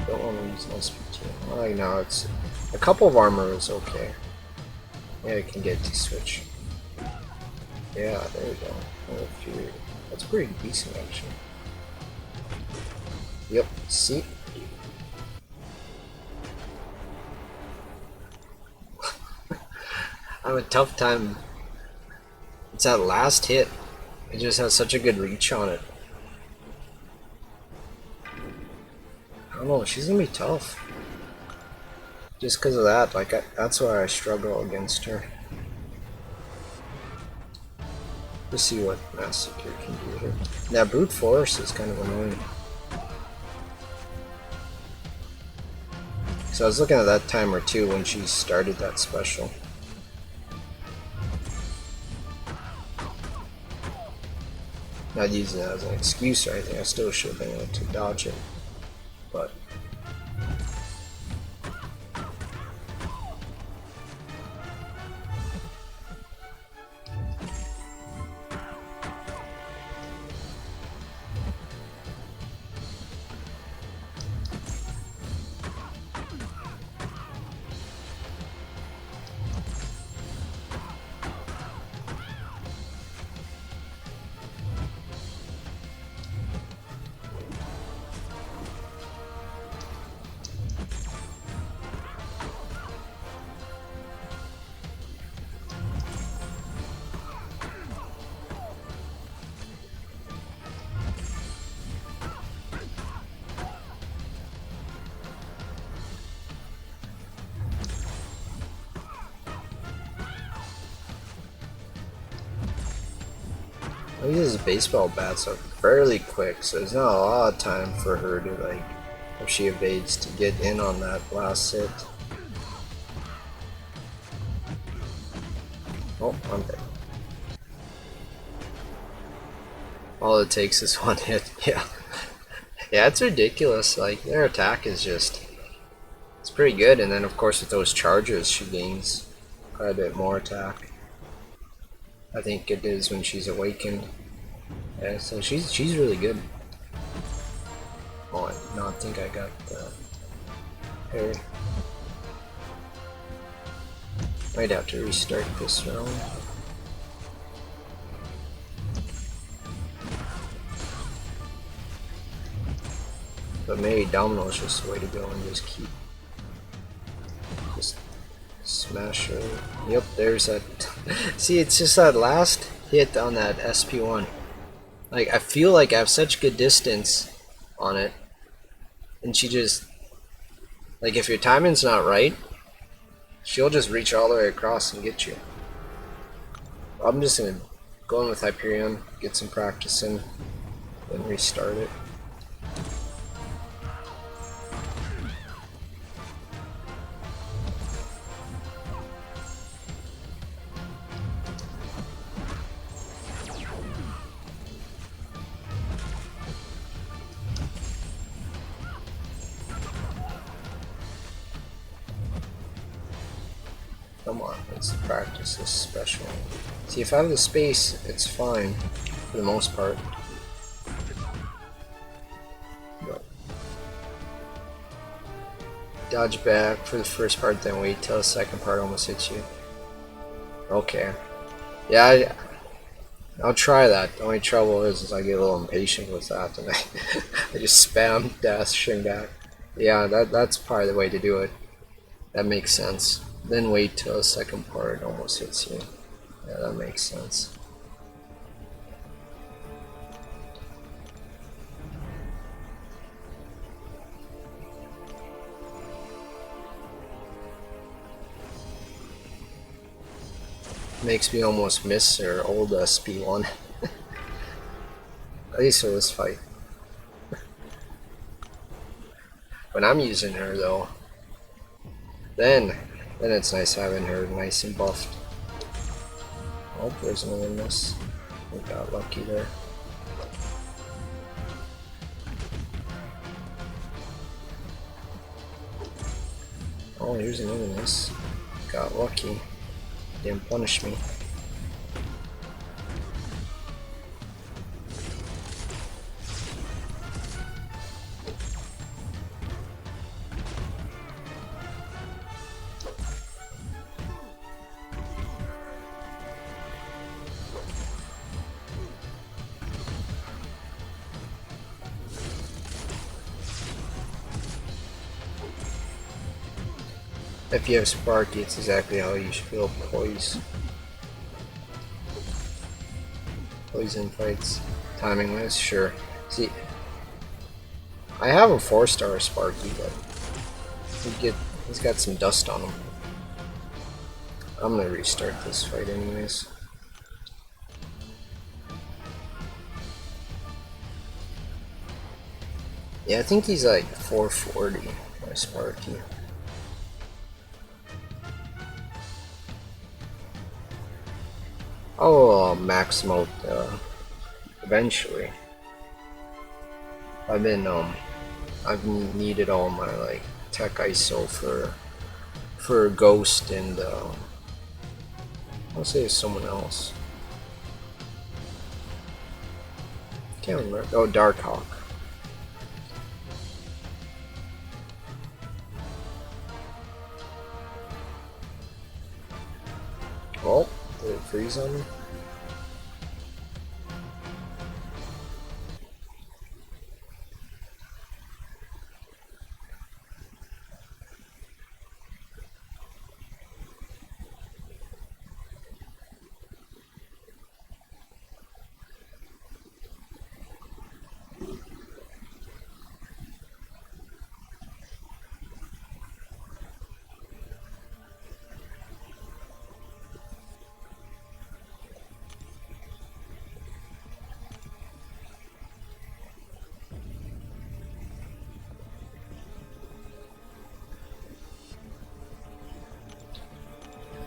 Don't want to use an SP2. Right now, it's a couple of armor is okay. Yeah, I can get to switch. Yeah, there we go. That's pretty decent actually. Yep, see? I have a tough time. It's that last hit. It just has such a good reach on it. I don't know, she's gonna be tough. Just because of that, like, that's why I struggle against her. Let's see what Massacre can do here. That brute force is kind of annoying. So I was looking at that timer too when she started that special. Not using it as an excuse or anything, I still should have been able to dodge it. But I use baseball bats so fairly quick, so there's not a lot of time for her to, like, if she evades, to get in on that last hit. Oh, I'm dead. All it takes is one hit. Yeah. Yeah, it's ridiculous. Like, their attack is just, it's pretty good, and then of course with those charges she gains quite a bit more attack. I think it is when she's awakened. Yeah, so she's really good. Oh, I did not think I got the parry. Might have to restart this round. But maybe Domino is just the way to go and just keep smash her. Yep, there's that. See, it's just that last hit on that SP1. Like, I feel like I have such good distance on it, and she just, like, if your timing's not right, she'll just reach all the way across and get you. I'm just gonna go in with Hyperion, get some practice in, then restart it. Come on, let's practice this special. See, if I have the space, it's fine, for the most part. But dodge back for the first part, then wait till the second part almost hits you. Okay. Yeah, I'll try that. The only trouble is I get a little impatient with that, and I just spam dashing back. Yeah, that's probably the way to do it. That makes sense. Then wait till the second part almost hits you. Yeah, that makes sense. Makes me almost miss her old SP1. At least for this fight. When I'm using her though, then it's nice having her nice and buffed. Oh, there's another miss. We got lucky there. Oh, here's another miss. Got lucky. Didn't punish me. If you have Sparky, it's exactly how you should feel poise. Poison fights. Timing wise, sure. See, I have a 4-star Sparky, but he's got some dust on him. I'm gonna restart this fight anyways. Yeah, I think he's like 440, my Sparky. I'll max him out eventually. I've needed all my like tech ISO for Ghost and I'll say it's someone else. Can't remember. Oh, Darkhawk. Oh, did it freeze on me?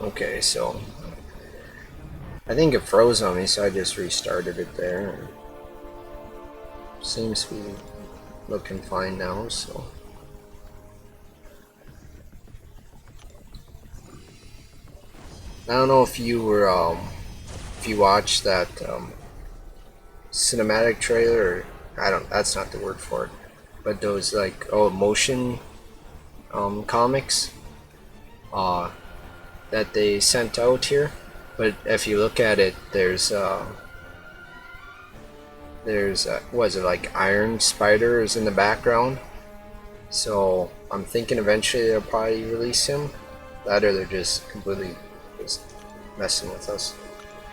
Okay, so I think it froze on me, so I just restarted it there. Seems to be looking fine now, so. I don't know if you were, if you watched that cinematic trailer, or, that's not the word for it, but those like, motion comics that they sent out here. But if you look at it, there's was it like Iron Spider is in the background, so I'm thinking eventually they'll probably release him. That or they're just completely just messing with us.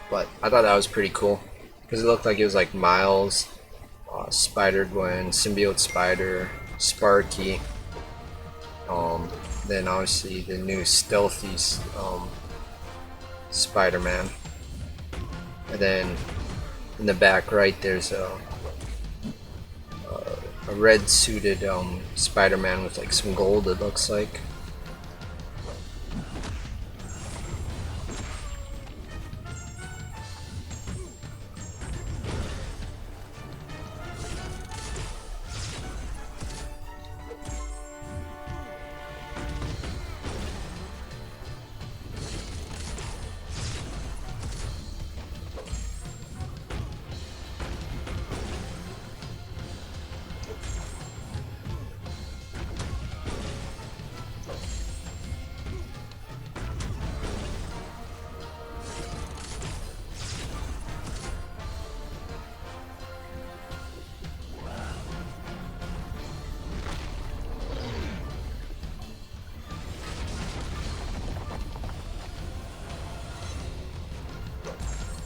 But I thought that was pretty cool because it looked like it was like Miles, Spider-Gwen, Symbiote Spider, Sparky, then obviously the new stealthy Spider-Man, and then in the back right there's a red suited Spider-Man with like some gold, it looks like.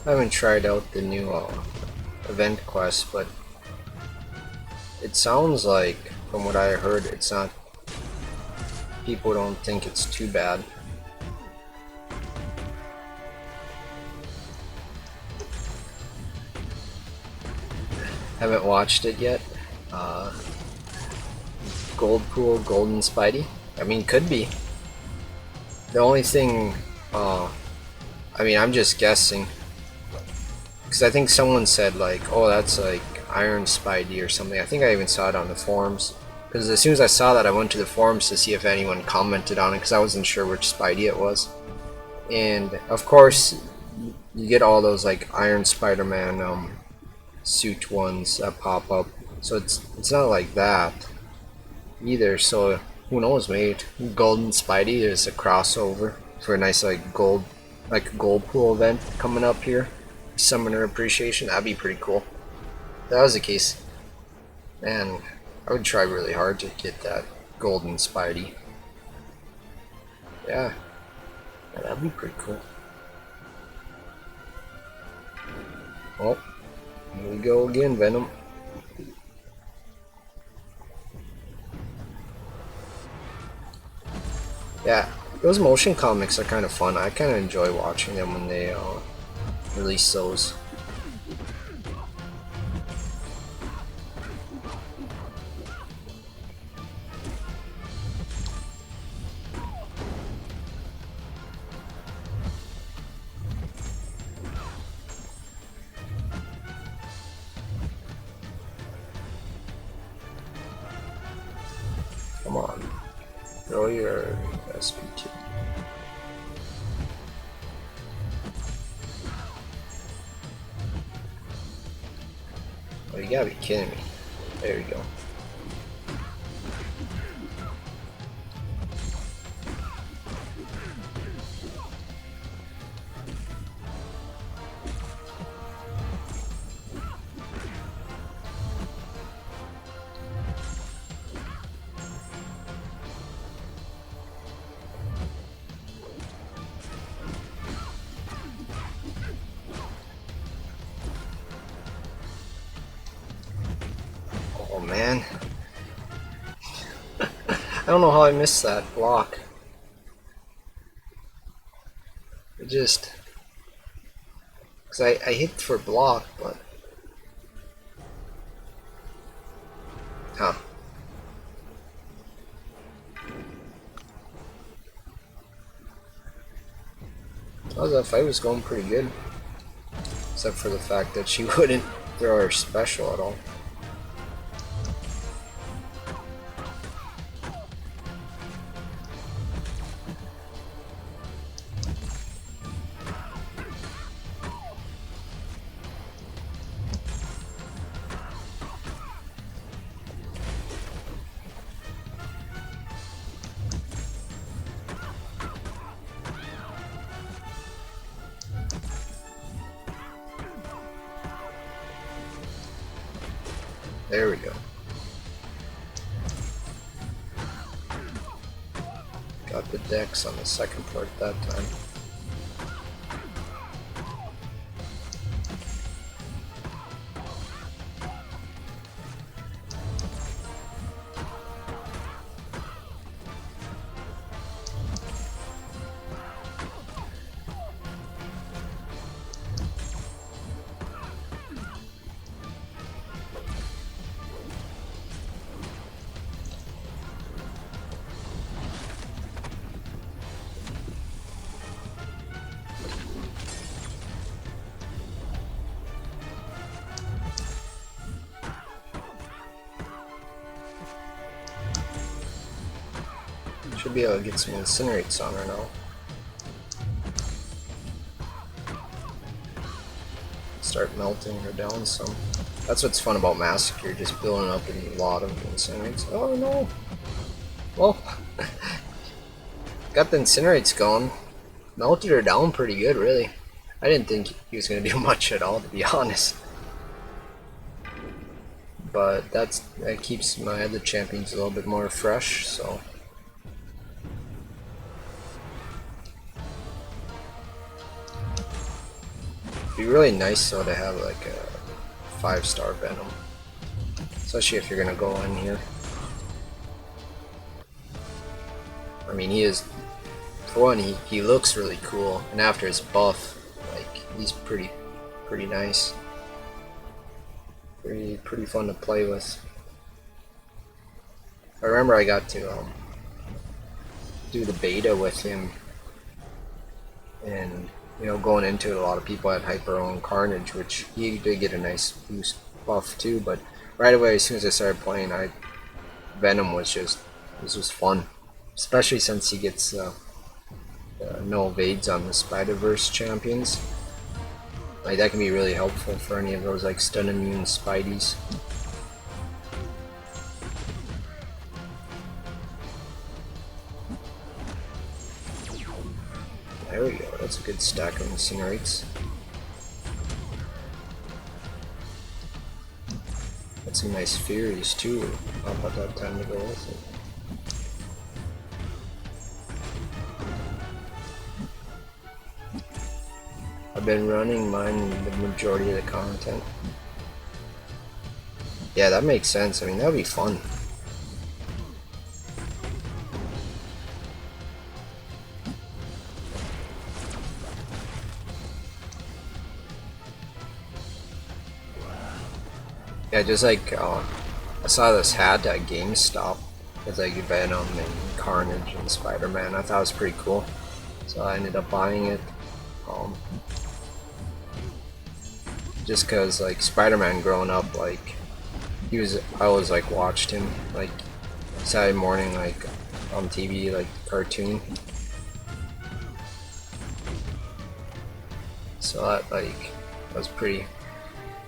I haven't tried out the new event quest, but it sounds like, from what I heard, it's not. People don't think it's too bad. Haven't watched it yet. gold pool, golden Spidey? I mean, could be. The only thing, I mean, I'm just guessing. Because I think someone said, like, oh, that's like Iron Spidey or something. I think I even saw it on the forums. Because as soon as I saw that, I went to the forums to see if anyone commented on it, because I wasn't sure which Spidey it was. And, of course, you get all those, like, Iron Spider-Man suit ones that pop up. So it's not like that either. So who knows, maybe Golden Spidey is a crossover for a nice like gold pool event coming up here. Summoner appreciation, that'd be pretty cool. If that was the case, man, I would try really hard to get that Golden Spidey. Yeah, that'd be pretty cool. Oh, here we go again, Venom. Yeah, those motion comics are kind of fun. I kind of enjoy watching them when they release those. Come on, throw your SP2. Oh, you gotta be kidding me. There you go. Oh man. I don't know how I missed that block. It just... Because I hit for block, but... Huh. Oh, that fight was going pretty good. Except for the fact that she wouldn't throw her special at all. There we go. Got the dex on the second part that time. Should be able to get some incinerates on her now. Start melting her down some. That's what's fun about Massacre, just building up a lot of incinerates. Oh no! Well, got the incinerates going. Melted her down pretty good, really. I didn't think he was going to do much at all, to be honest. But that keeps my other champions a little bit more fresh, so... It'd be really nice though to have like a 5-star Venom, especially if you're gonna go in here. I mean, he is, for one, he looks really cool, and after his buff, like he's pretty nice, pretty fun to play with. I remember I got to do the beta with him, and you know, going into it, a lot of people had Hyper on Carnage, which he did get a nice boost buff too. But right away, as soon as I started playing, Venom was just fun, especially since he gets no evades on the Spider-Verse champions. Like that can be really helpful for any of those like stun immune Spideys. There we go, that's a good stack of incinerates. Got some nice Furies too. I'll about have time to go with it. I've been running mine the majority of the content. Yeah, that makes sense. I mean, that would be fun. Yeah, just like I saw this hat at GameStop with like Venom and Carnage and Spider-Man. I thought it was pretty cool, so I ended up buying it. Just cause like Spider-Man growing up, like I always like watched him like Saturday morning, like on TV, like cartoon. So that was pretty.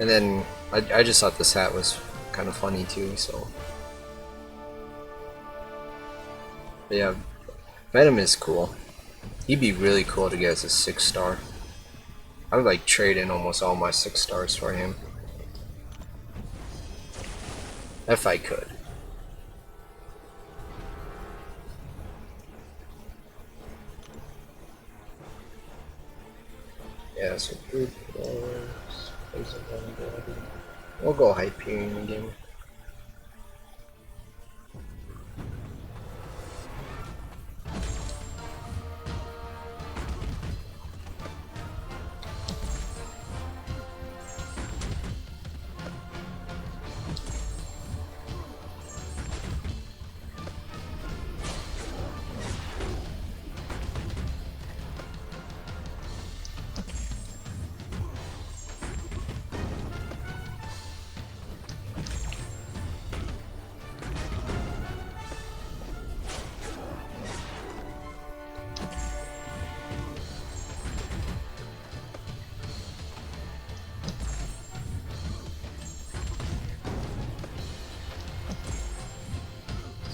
And then I just thought this hat was kind of funny too. So but yeah, Venom is cool. He'd be really cool to get as a 6-star. I would like trade in almost all my 6 stars for him. If I could. Yeah, so group wars, place of vulnerability. We'll go Hyperion again.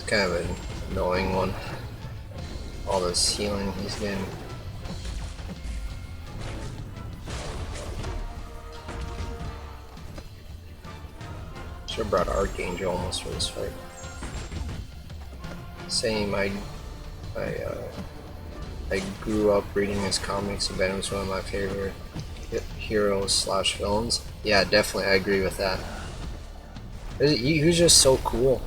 Kind of an annoying one. All this healing he's getting. Should have brought Archangel almost for this fight. Same, I grew up reading his comics, and Venom's one of my favorite heroes / villains. Yeah, definitely, I agree with that. He was just so cool.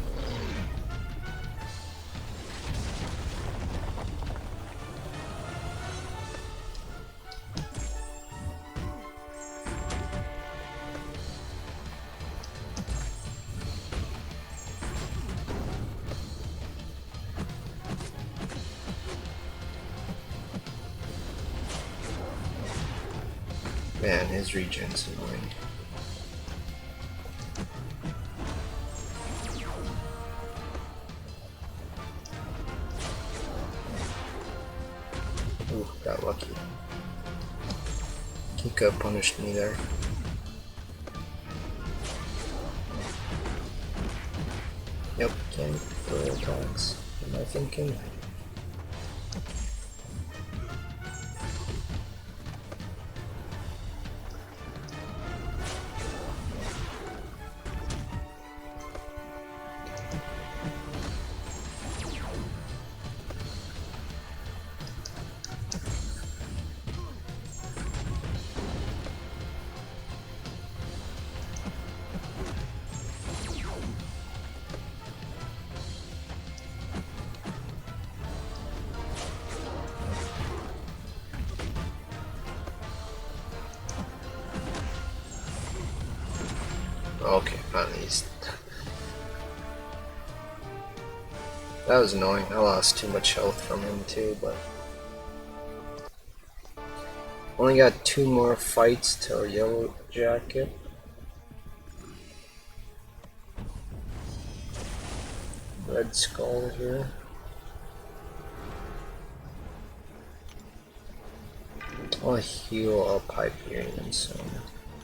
Man, his regen's annoying. Ooh, got lucky. He could have punished me there. Yep, can't throw attacks. What am I thinking? Okay, at least. That was annoying. I lost too much health from him too, but only got 2 more fights till Yellow Jacket. Red Skull here. I'll heal up Hyperion, so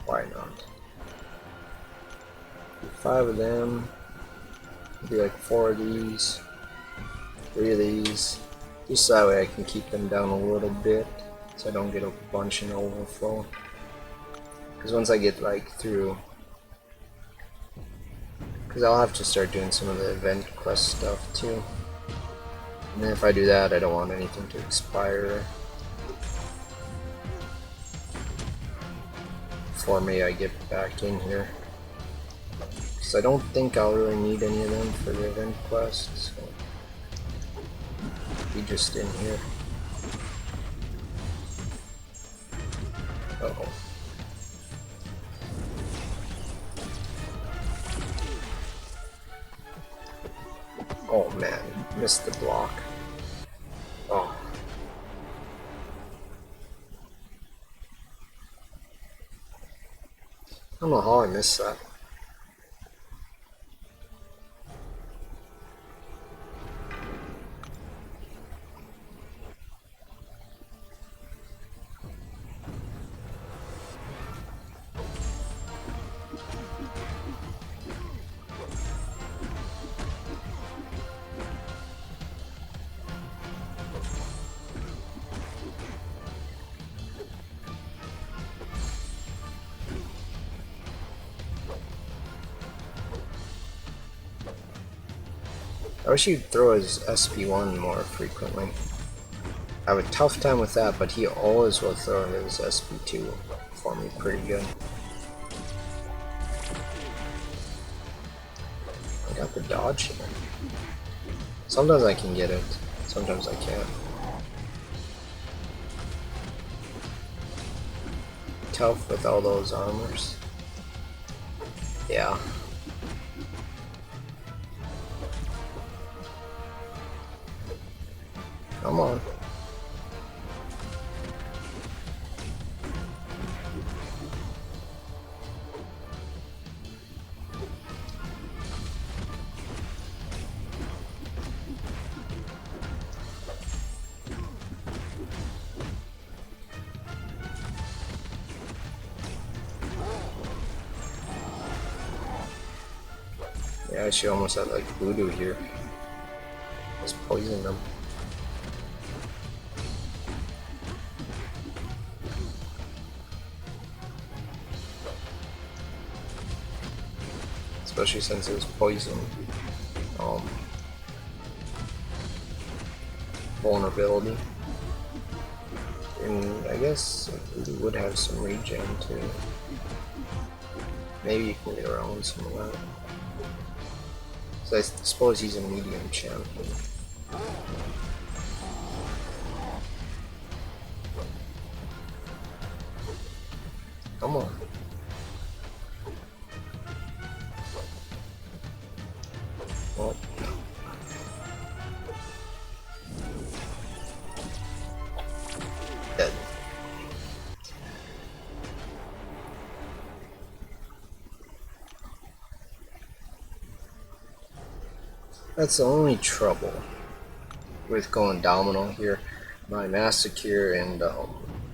why not? 5 of them. Maybe like 4 of these. 3 of these. Just that way I can keep them down a little bit, so I don't get a bunch in overflow. Because once I get like through, because I'll have to start doing some of the event quest stuff too. And then if I do that, I don't want anything to expire before maybe I get back in here. Because I don't think I'll really need any of them for the event quest, so be just in here. Uh-oh. Oh man, missed the block. Oh. I don't know how I missed that. I wish he'd throw his SP1 more frequently. I have a tough time with that, but he always will throw his SP2 for me pretty good. I got the dodge here. Sometimes I can get it, sometimes I can't. Tough with all those armors. Yeah. Come on. Yeah, she almost had like voodoo here. Just poison them. Especially since it was poison. Vulnerability. And I guess it would have some regen too. Maybe you can get around some of that. So I suppose he's a medium champion. Come on. Well, dead. That's the only trouble with going Domino here. My Massacre and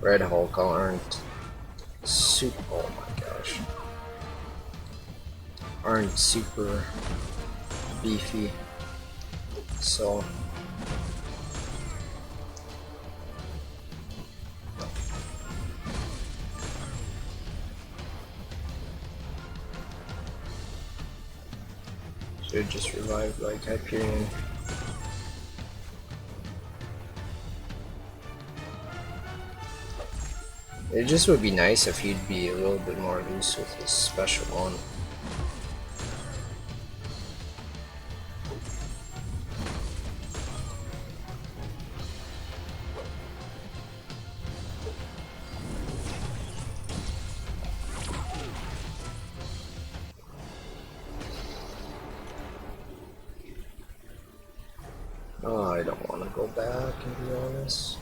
Red Hulk aren't super. Oh my gosh. Aren't super beefy. So. Should just revive like Hyperion. It just would be nice if he'd be a little bit more loose with his special one. Oh, I don't want to go back and be honest.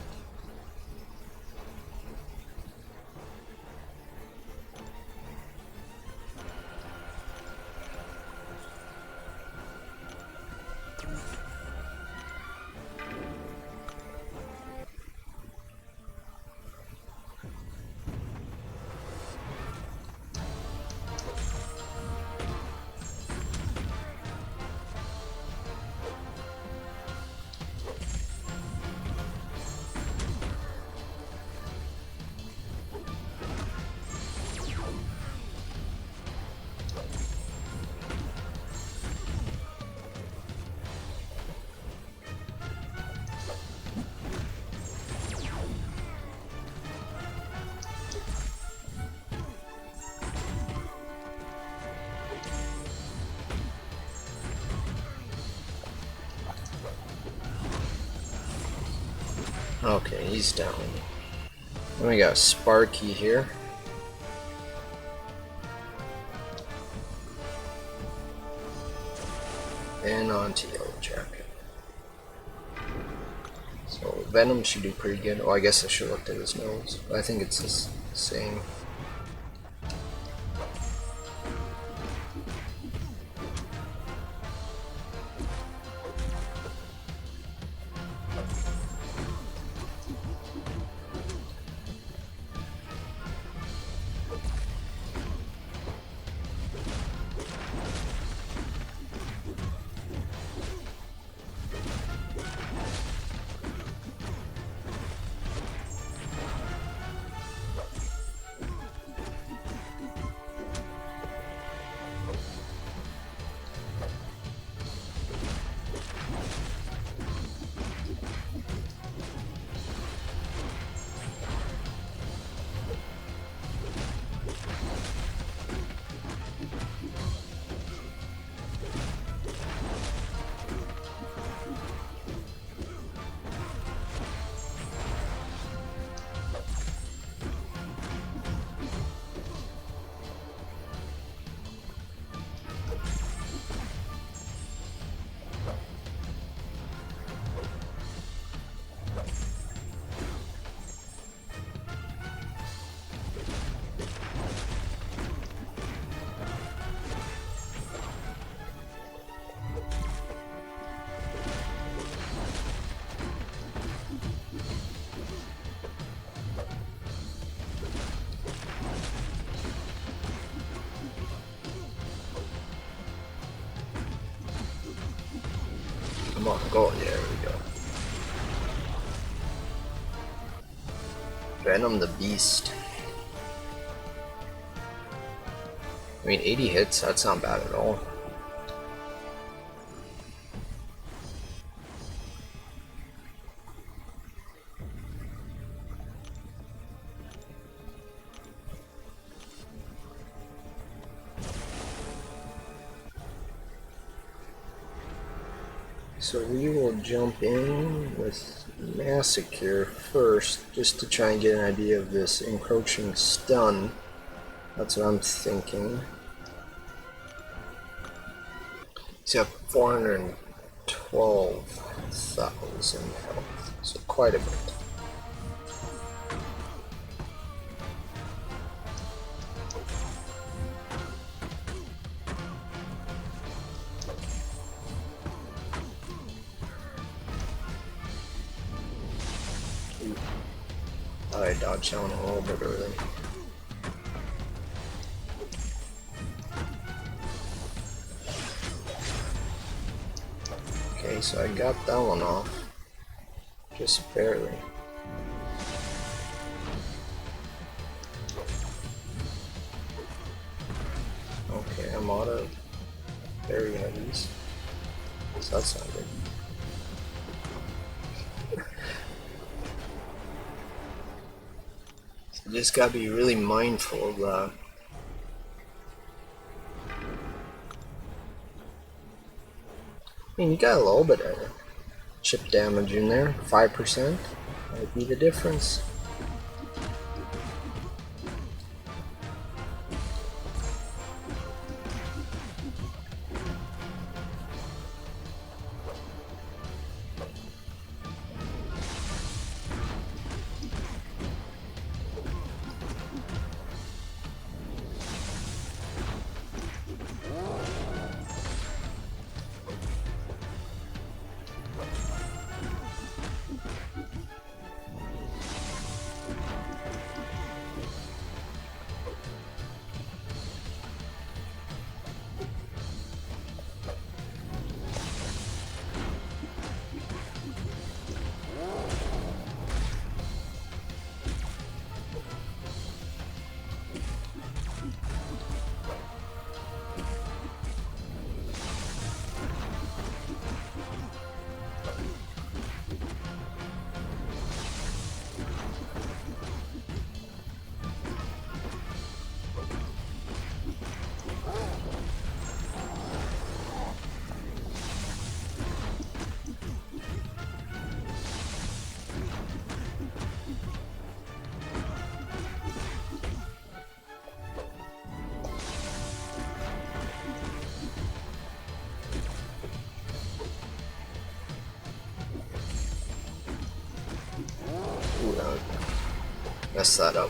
Okay, he's down. Then we got Sparky here. And on to Yellow Jacket. So Venom should do pretty good. Oh, I guess I should have looked at his nose. But I think it's the same. Come on, go. There we go. Venom the Beast. I mean, 80 hits, that's not bad at all. So we will jump in with Massacre first, just to try and get an idea of this encroaching stun. That's what I'm thinking. He's got 412,000 health, so quite a bit. I dodged down a little bit early. Okay, so I got that one off. Just barely. Okay, I'm out of very heavies. So that's not good. So you just gotta be really mindful of that. I mean, you got a little bit of chip damage in there, 5%. Might be the difference. Messed that up.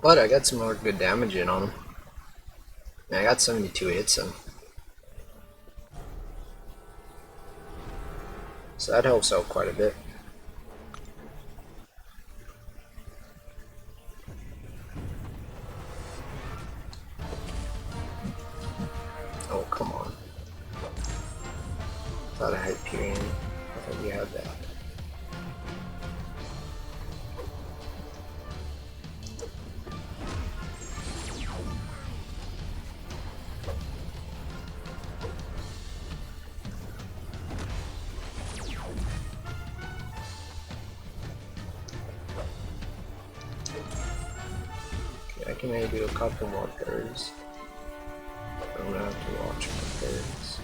But I got some more good damage in on him. And I got 72 hits in. So that helps out quite a bit. Oh, come on. Thought I had Hyperion. I thought we had that. Okay, I can maybe do a couple more thirds. I'm gonna have to watch my thirds.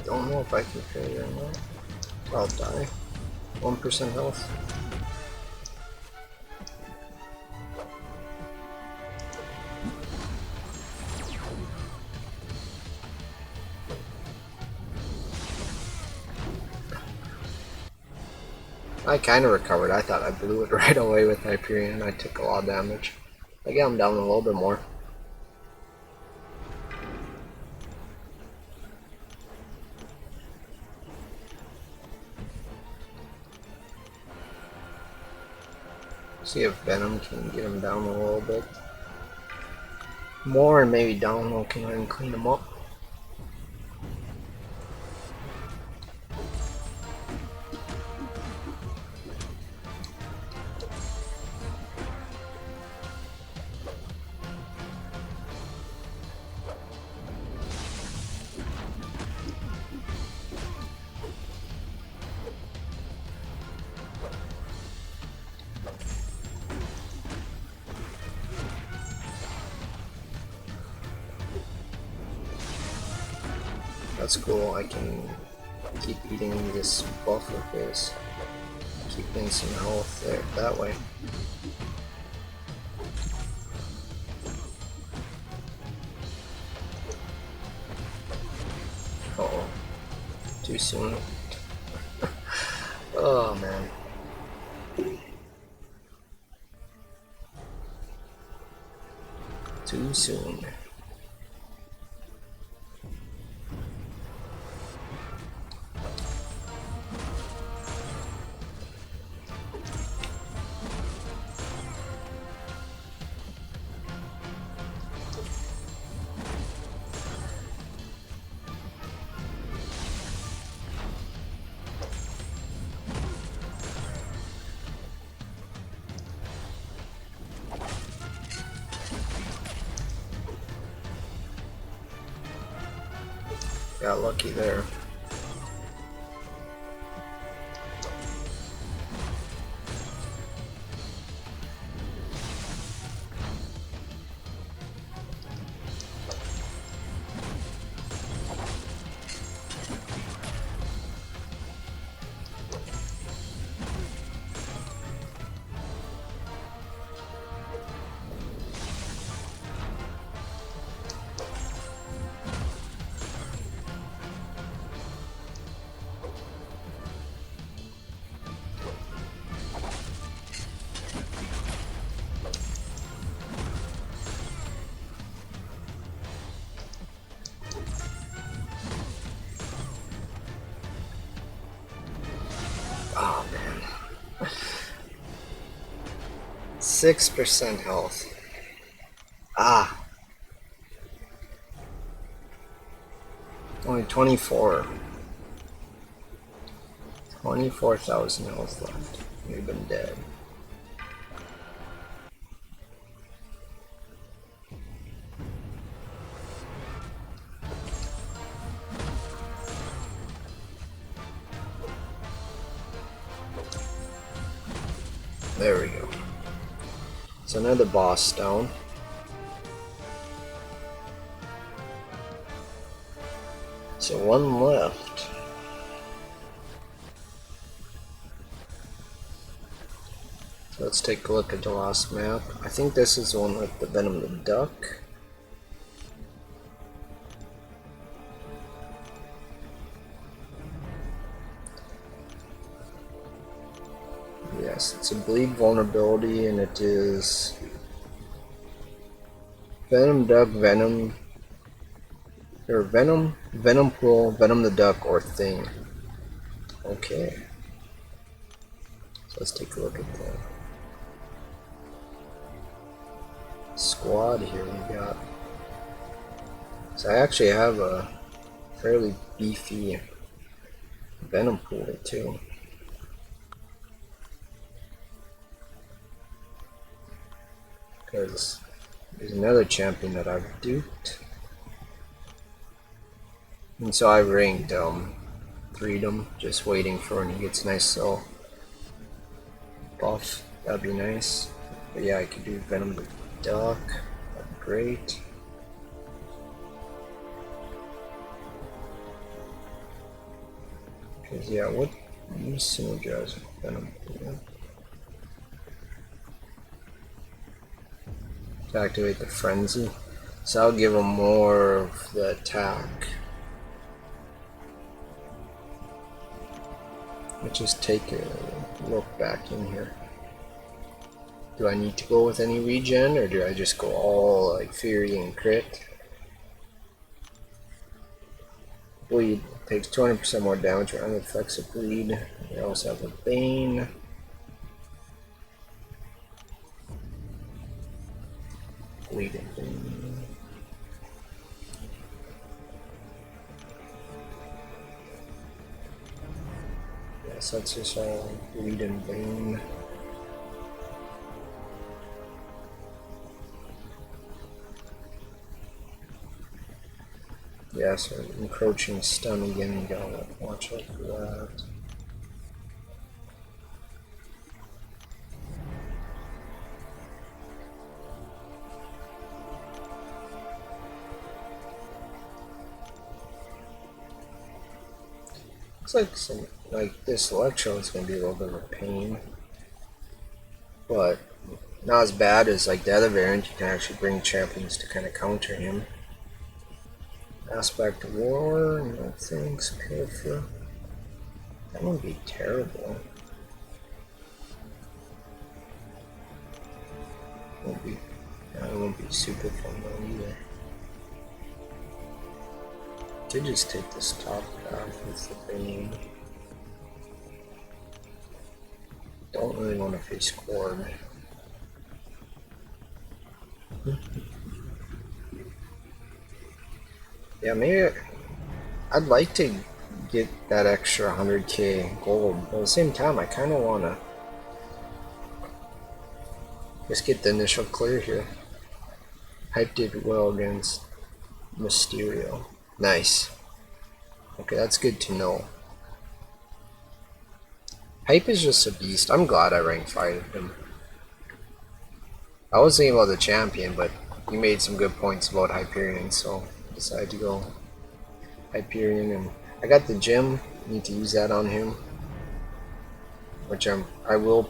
Don't know if I can carry or not. I'll die. 1% health. I kind of recovered. I thought I blew it right away with Hyperion. I took a lot of damage. I got him down a little bit more. See if Venom can get him down a little bit more, and maybe Downlow can clean him up. That's cool. I can keep eating this buff with this. Keep getting some health there that way. Uh oh. Too soon. Oh man. Too soon. Got lucky there. Oh man. 6% health. Ah. Only 24. 24,000 health left. We've been dead. There we go. So another boss down. So one left. So let's take a look at the last map. I think this is the one with the Venom the Duck. Yes, it's a bleed vulnerability, and it is Venom Duck, Venom, or Venom Pool, Venom the Duck, or Thing. Okay, so let's take a look at the squad here we got. So I actually have a fairly beefy Venom Pool too. Because there's another champion that I've duped. And so I ranked Freedom, just waiting for when he gets nice little buff. That'd be nice. But yeah, I could do Venom the Duck. That'd be great. Because yeah, what you synergize with Venom? Yeah. To activate the frenzy. So I'll give him more of the attack. Let's just take a look back in here. Do I need to go with any regen, or do I just go all like Fury and crit? Bleed takes 200% more damage for other effects of bleed. We also have a Bane. Bleed and Bane. Yes, that's just all Bleed and Bane. Yeah, so encroaching stun again, you gotta watch out for that. Looks like this Electro is gonna be a little bit of a pain, but not as bad as like the other variant. You can actually bring champions to kind of counter him. Aspect of War, no thanks, Pilfer. That wouldn't be terrible. That won't be super fun though either. Could just take this top path with the Bane. Don't really want to face Cord. Yeah, maybe I'd like to get that extra 100k gold, but at the same time I kind of want to just get the initial clear here. Hype did well against Mysterio. Nice. Okay, that's good to know. Hype is just a beast. I'm glad I ranked 5 him. I was thinking about the champion, but you made some good points about Hyperion, so I decided to go Hyperion. And I got the gem. Need to use that on him, which I will.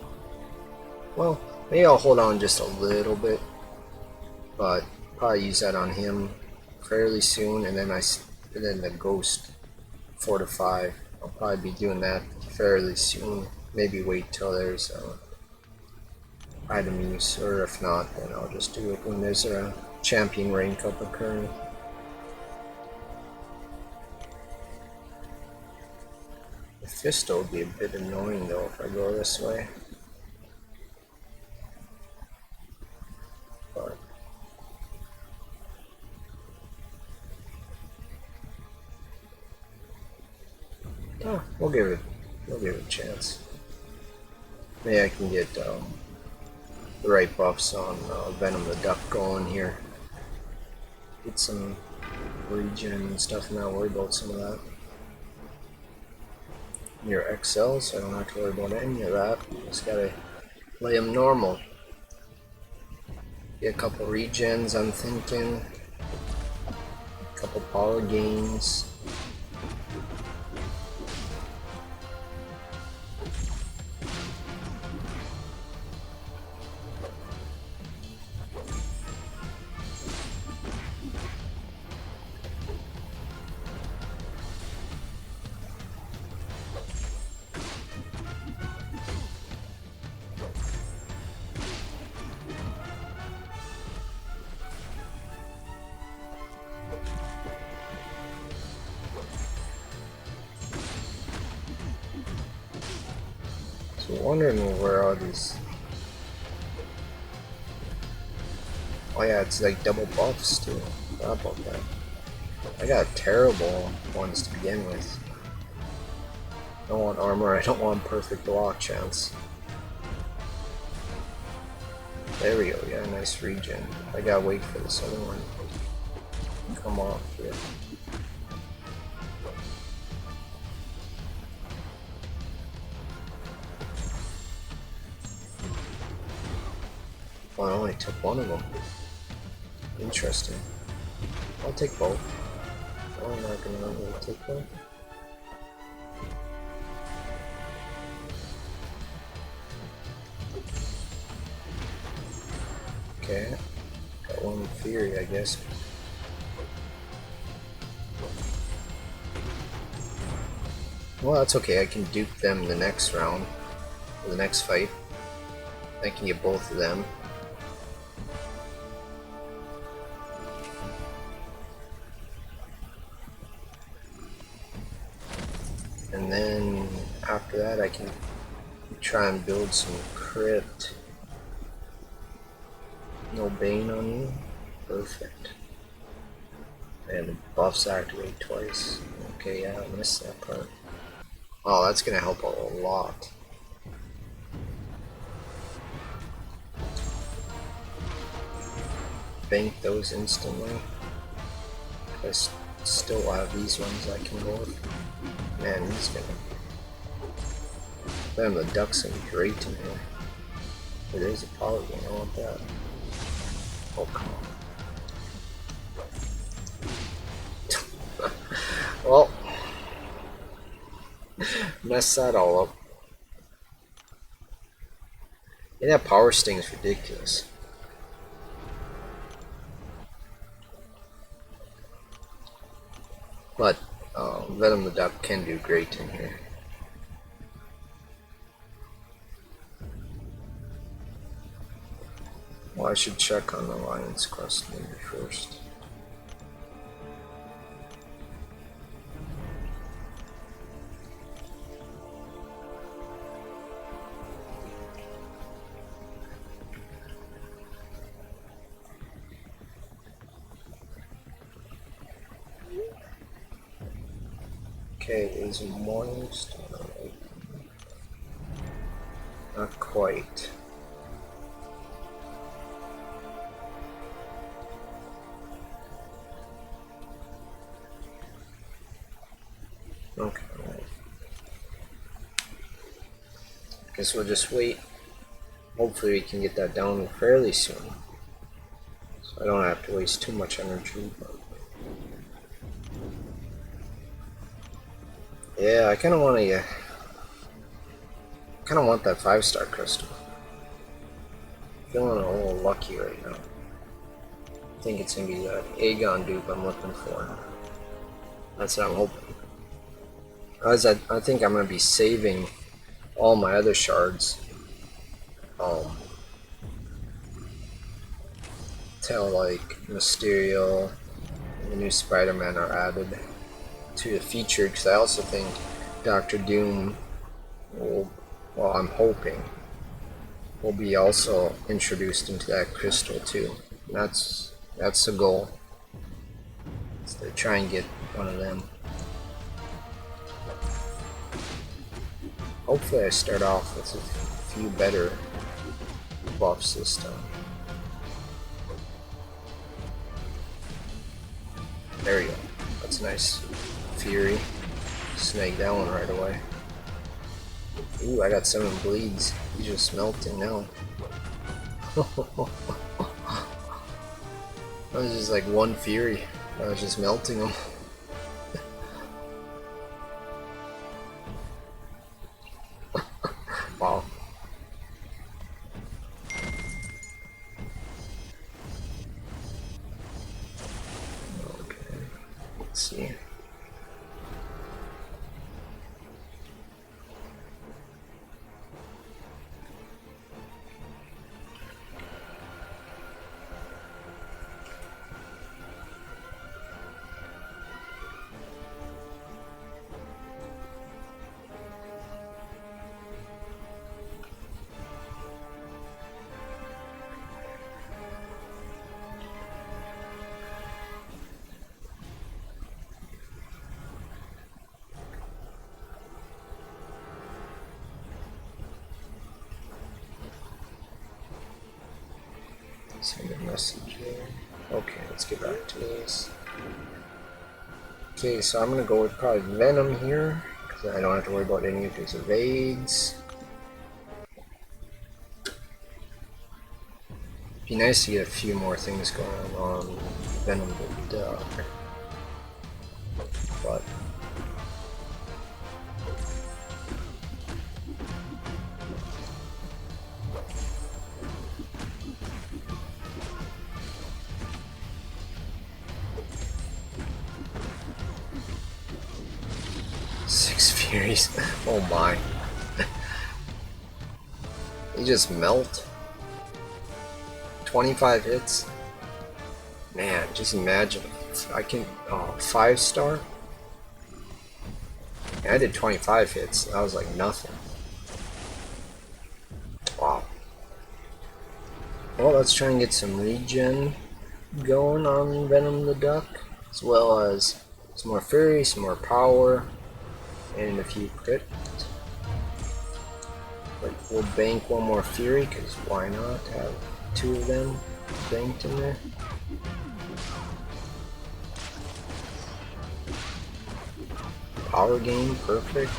Well, maybe I'll hold on just a little bit, but probably use that on him fairly soon. And then the Ghost 4 to 5. I'll probably be doing that fairly soon. Maybe wait till there's item use, or if not, then I'll just do it when there's a champion rank up occurring. The Fisto would be a bit annoying though if I go this way. But oh, we'll give it a chance. Maybe I can get the right buffs on Venom the Duck going here. Get some regen and stuff, and not worry about some of that. Your XL, so I don't have to worry about any of that. Just gotta Play him normal. Get a couple regens, I'm thinking. A couple power gains. So wondering where all these. Oh yeah, it's like double buffs too. How about that? I got terrible ones to begin with. I don't want armor, I don't want perfect block chance. There we go, yeah, nice regen. I gotta wait for this other one to come off here. Well, I only took one of them. Interesting. I'll take both. I'm not gonna let me take both. Okay. Got one Fury, I guess. Well, that's okay. I can dupe them the next round. Or the next fight. I can get both of them. And then after that I can try and build some crit. No Bane on you. Perfect. And the buffs activate twice. Okay, yeah, I missed that part. Oh, that's gonna help a lot. Bank those instantly. I still have these ones I can go with. Man, he's gonna. Damn, the duck's gonna be great in here. But there's a power gain, I want that. Oh, come on. Well, mess that all up. Yeah, that power sting is ridiculous. But Venom the Duck can do great in here. Well, I should check on the Alliance quest maybe first. Okay, there's a Morning Star. Not quite. Okay. Guess we'll just wait. Hopefully we can get that down fairly soon. So I don't have to waste too much energy. But yeah, I kind of want to. Kind of want that 5-star crystal. Feeling a little lucky right now. I think it's gonna be that Aegon dupe I'm looking for. That's what I'm hoping. As I think I'm gonna be saving all my other shards till like Mysterio and the new Spider-Man are added to the feature, because I also think Doctor Doom will, well, I'm hoping, will be also introduced into that crystal too. That's the goal. So to try and get one of them. Hopefully I start off with a few better buffs this time. There we go. That's nice. Fury. Snag that one right away. Ooh, I got 7 bleeds. He's just melting now. That was just like one fury. I was just melting him. Wow. Okay. Let's see. Send a message here. Okay, let's get back to this. Okay, so I'm gonna go with probably Venom here, because I don't have to worry about any of his evades. Be nice to get a few more things going on Venom the Duck. But Six Furies. Oh my. They just melt. 25 hits. Man, just imagine. I can 5-star. And I did 25 hits. That was like nothing. Wow. Well, let's try and get some regen going on Venom the Duck, as well as some more fury, some more power, and a few crit. But we'll bank one more fury, because why not have 2 of them banked in there. Power gain, perfect.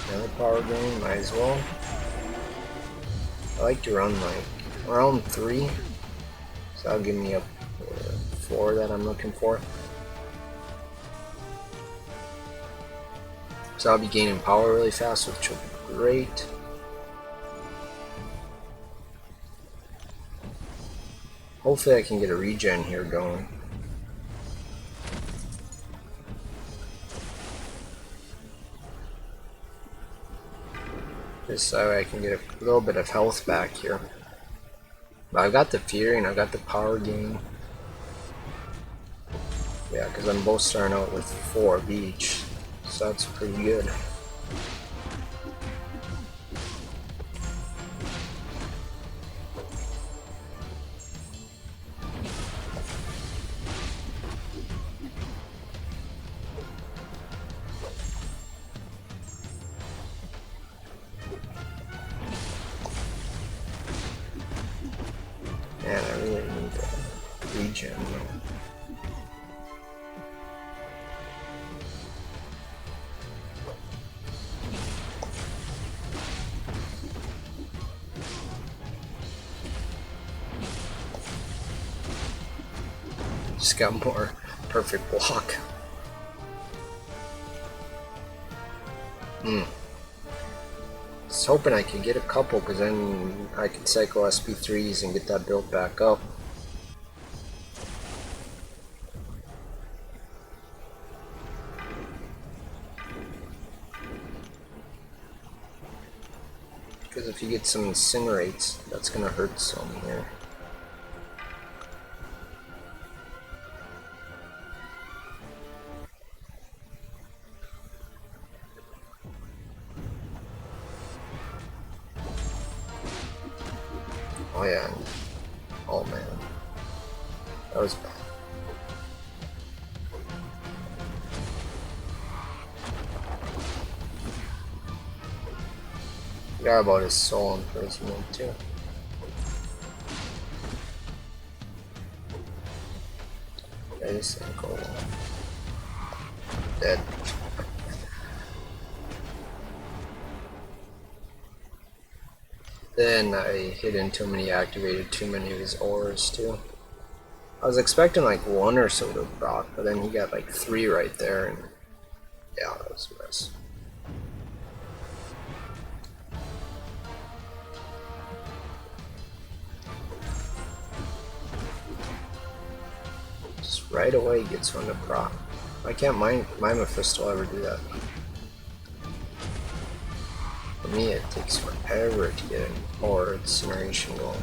Another power gain, might as well. I like to run like around 3, so that'll give me up 4 that I'm looking for. So I'll be gaining power really fast, which will be great. Hopefully I can get a regen here going. Just so I can get a little bit of health back here. But I've got the fury and I've got the power gain. Yeah, because I'm both starting out with 4 of each. So that's pretty good. Man, I really need to regen though. Just got more perfect block. Just hoping I could get a couple, because then I could cycle SP3s and get that built back up. Because if you get some incinerates, that's gonna hurt some here. Oh yeah. Oh man. That was bad. Forgot about his soul imprisonment too. Yeah, this thing go dead. Then I hit into him and he activated too many of his ores too. I was expecting like one or so to proc, but then he got like 3 right there, and yeah, that was a mess. Just right away gets one to proc. I can't mind Mephisto ever do that. For me, it takes forever to get an ore incineration going.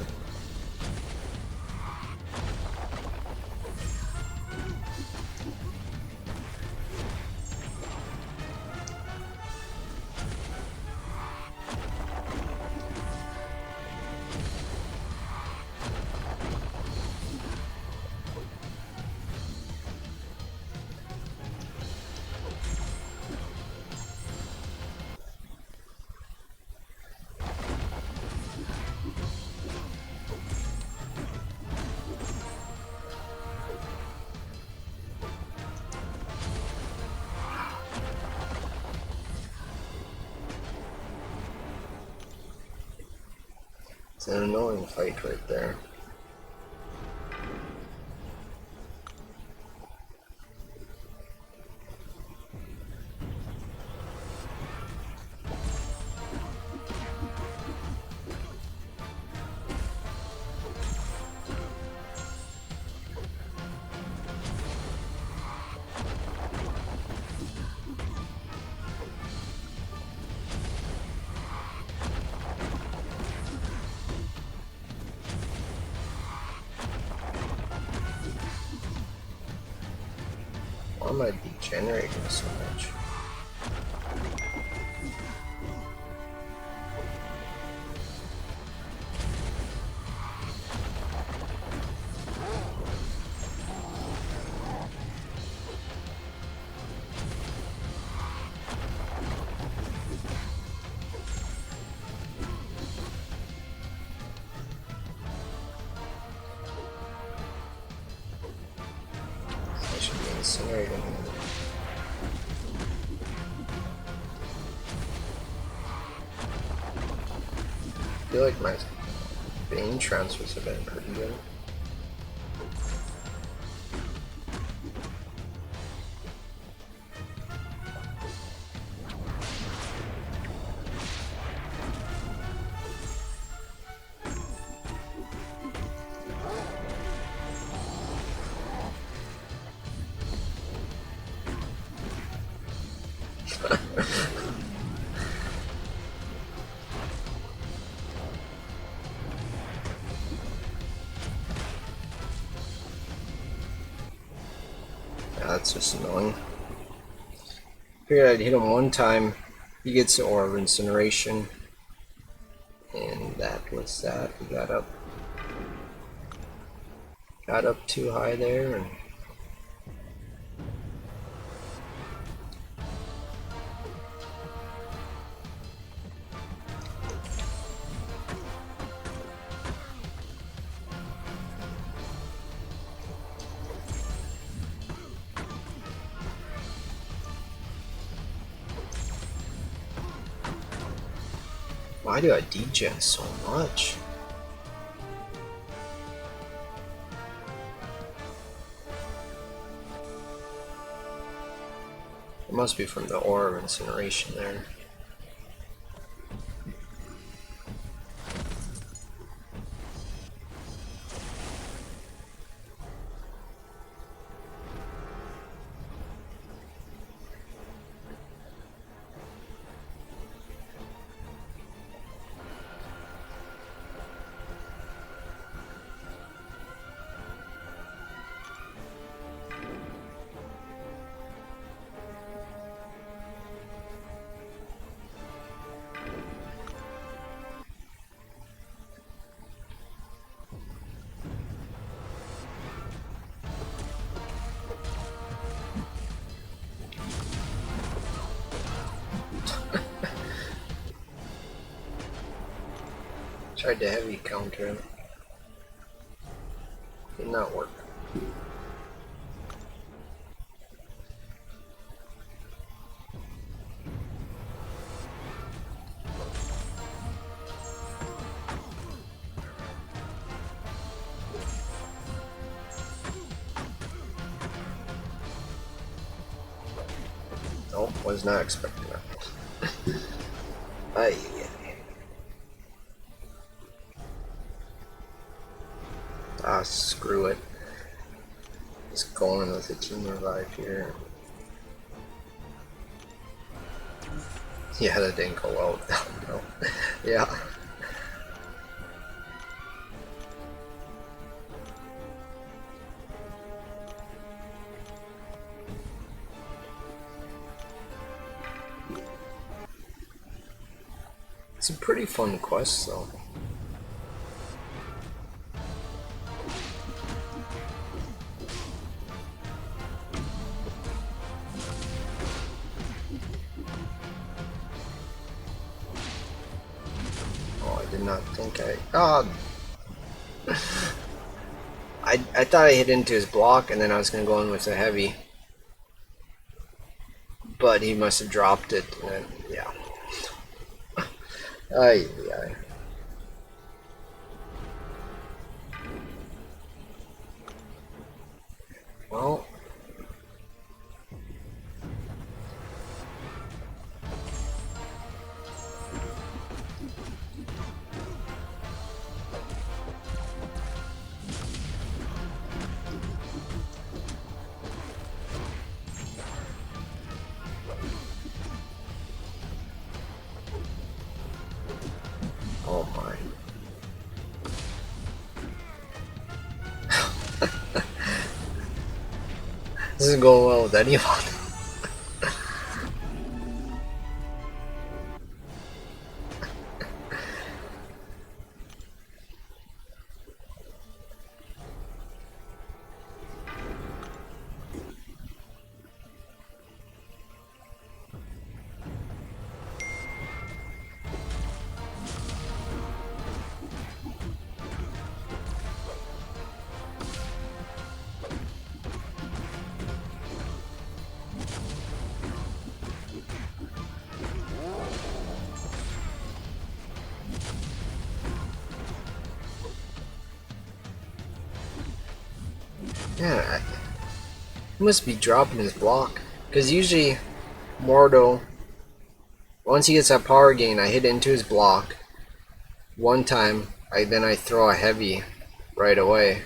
It's an annoying fight right there. Why am I degenerating so much? I should be incinerating him. I feel like my vein transfers have been pretty good. Yeah, that's just annoying. Figured I'd hit him one time, he gets the ore of incineration, and that was that. He got up too high there, and why do I degen so much? It must be from the ore of incineration there. Tried to heavy counter him. Did not work. Nope, was not expecting that. Aye. Ah, screw it. Just going with a team revive here. Yeah, that didn't go well. No. Yeah. It's a pretty fun quest, though. Oh, I did not think I thought I hit into his block, and then I was gonna go in with a heavy, but he must have dropped it, and then, yeah. Aye, aye. Well, oh my. This isn't going well with anyone. Yeah, he must be dropping his block. Because usually, Mordo, once he gets that power gain, I hit into his block. One time, then I throw a heavy right away.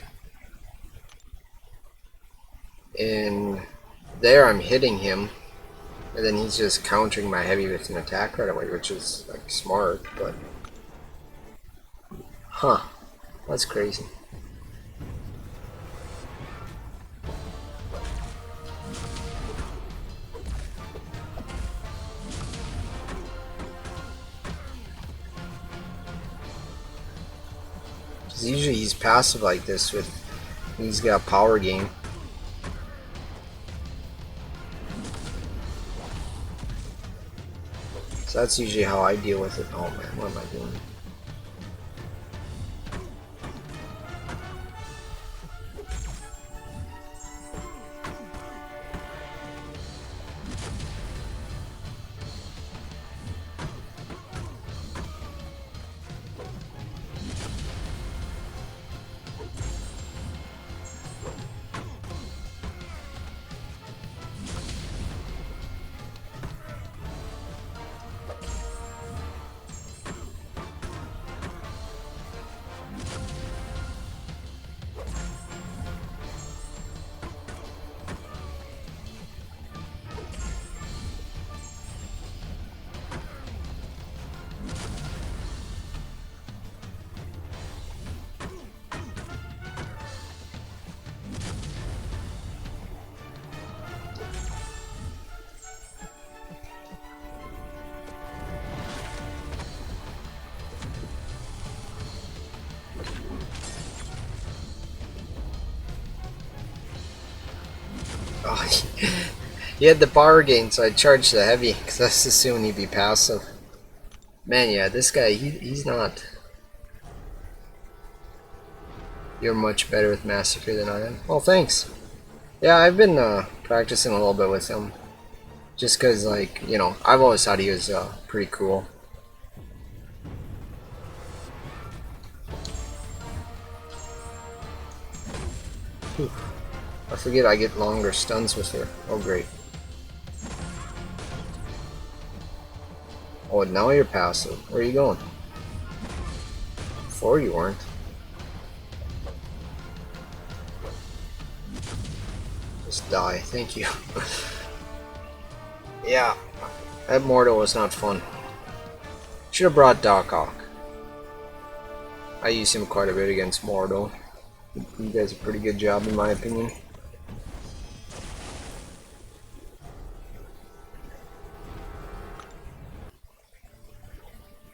And there I'm hitting him. And then he's just countering my heavy with an attack right away, which is like smart, but... Huh. That's crazy. Usually he's passive like this with he's got power gain. So that's usually how I deal with it. Oh man, what am I doing? Oh, he had the power gain, so I charged the heavy, because that's assuming he'd be passive. Man, yeah, this guy, he's not... You're much better with Massacre than I am. Well, thanks. Yeah, I've been practicing a little bit with him. Just because, like, you know, I've always thought he was pretty cool. Whew. I forget I get longer stuns with her. Oh, great. Oh, now you're passive. Where are you going? Before you weren't. Just die. Thank you. Yeah, that Mortal was not fun. Should have brought Doc Ock. I use him quite a bit against Mortal. He does a pretty good job in my opinion.